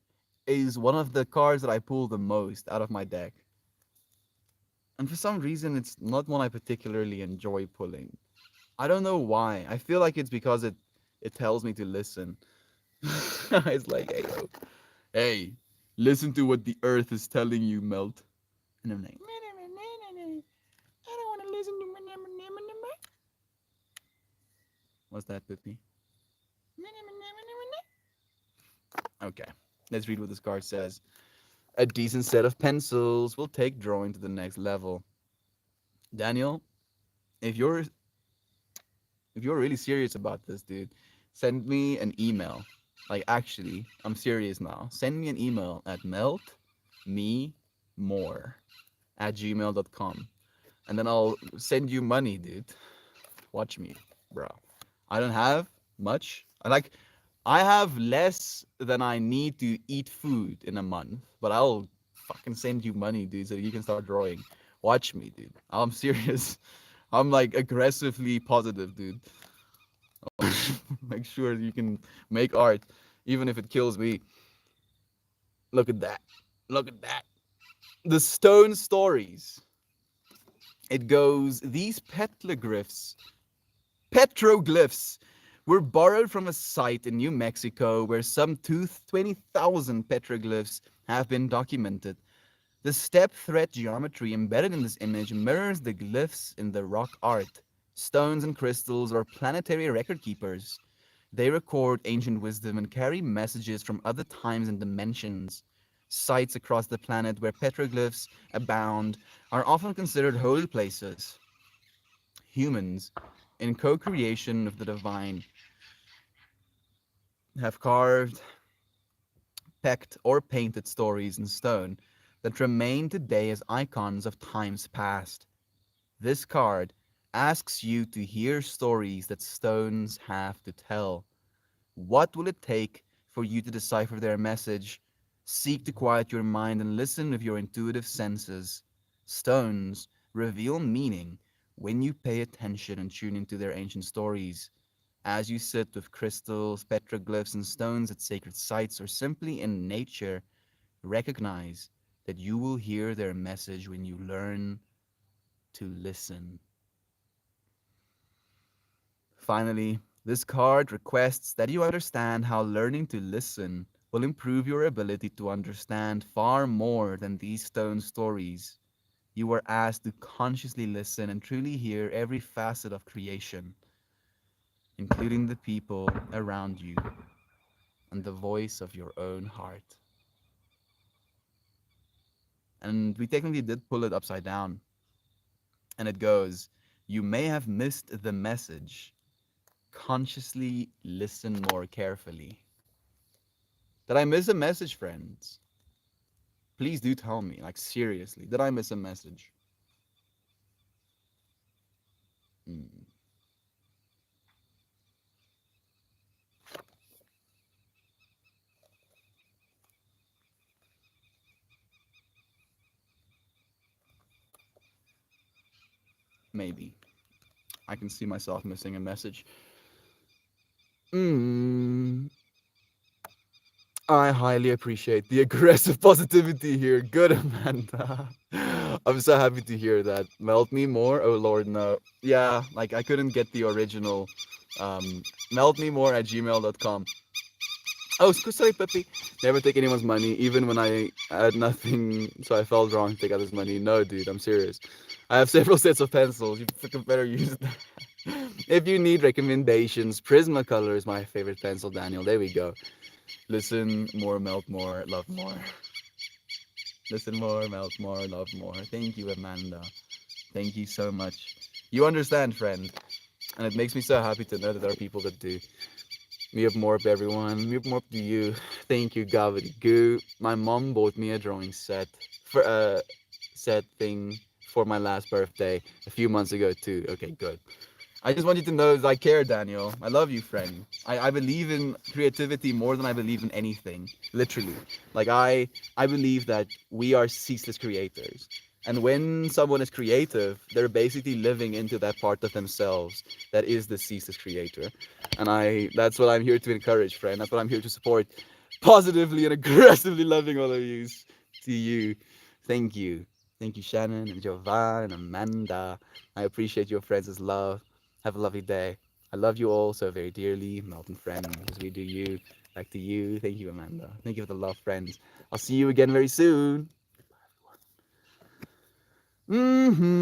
is one of the cards that I pull the most out of my deck. And for some reason it's not one I particularly enjoy pulling. I don't know why. I feel like it's because it tells me to listen. It's like, hey, yo, hey, listen to what the earth is telling you, Melt. And I'm like, I don't want to listen to my. What's that, Pippi? Okay, let's read what this card says. A decent set of pencils will take drawing to the next level. Daniel, if you're really serious about this, dude, send me an email. Like actually, I'm serious now. Send me an email at meltmemore@gmail.com. And then I'll send you money, dude. Watch me, bro. I don't have much. I have less than I need to eat food in a month, but I'll fucking send you money, dude, so you can start drawing. Watch me, dude. I'm serious. I'm like aggressively positive, dude. Make sure you can make art, even if it kills me. Look at that. Look at that. The stone stories. It goes, these petroglyphs were borrowed from a site in New Mexico where some 20,000 petroglyphs have been documented. The step thread geometry embedded in this image mirrors the glyphs in the rock art. Stones and crystals are planetary record keepers. They record ancient wisdom and carry messages from other times and dimensions. Sites across the planet where petroglyphs abound are often considered holy places. Humans, in co creation of the divine, have carved, pecked, or painted stories in stone that remain today as icons of times past. This card asks you to hear stories that stones have to tell. What will it take for you to decipher their message? Seek to quiet your mind and listen with your intuitive senses. Stones reveal meaning when you pay attention and tune into their ancient stories. As you sit with crystals, petroglyphs, and stones at sacred sites or simply in nature, recognize that you will hear their message when you learn to listen. Finally, this card requests that you understand how learning to listen will improve your ability to understand far more than these stone stories. You are asked to consciously listen and truly hear every facet of creation, including the people around you and the voice of your own heart. And we technically did pull it upside down. And it goes, you may have missed the message. Consciously listen more carefully. Did I miss a message, friends? Please do tell me. Like, seriously, did I miss a message? Mm, maybe. I can see myself missing a message. Mm, I highly appreciate the aggressive positivity here. Good, Amanda. I'm so happy to hear that. Melt me more? Oh, Lord, no. Yeah, like I couldn't get the original. Meltmemore@gmail.com. Oh, sorry, Peppy. Never take anyone's money, even when I had nothing, so I felt wrong to take others' money. No, dude, I'm serious. I have several sets of pencils. You freaking better use them. If you need recommendations, Prismacolor is my favorite pencil, Daniel. There we go. Listen more, melt more, love more. Listen more, melt more, love more. Thank you, Amanda. Thank you so much. You understand, friend. And it makes me so happy to know that there are people that do. Me up more up everyone. Me up more up to you. Thank you, Gavity Goo. My mom bought me a drawing set for set thing for my last birthday a few months ago too. Okay, good. I just want you to know that I care, Daniel. I love you, friend. I believe in creativity more than I believe in anything. Literally. Like I believe that we are ceaseless creators. And when someone is creative, they're basically living into that part of themselves that is the ceaseless creator. And I that's what I'm here to encourage, friend. That's what I'm here to support. Positively and aggressively loving all of you. To you. Thank you. Thank you, Shannon and Jovan and Amanda. I appreciate your friends' love. Have a lovely day. I love you all so very dearly, Melton friend, as we do you. Back to you. Thank you, Amanda. Thank you for the love, friends. I'll see you again very soon. Mm-hmm.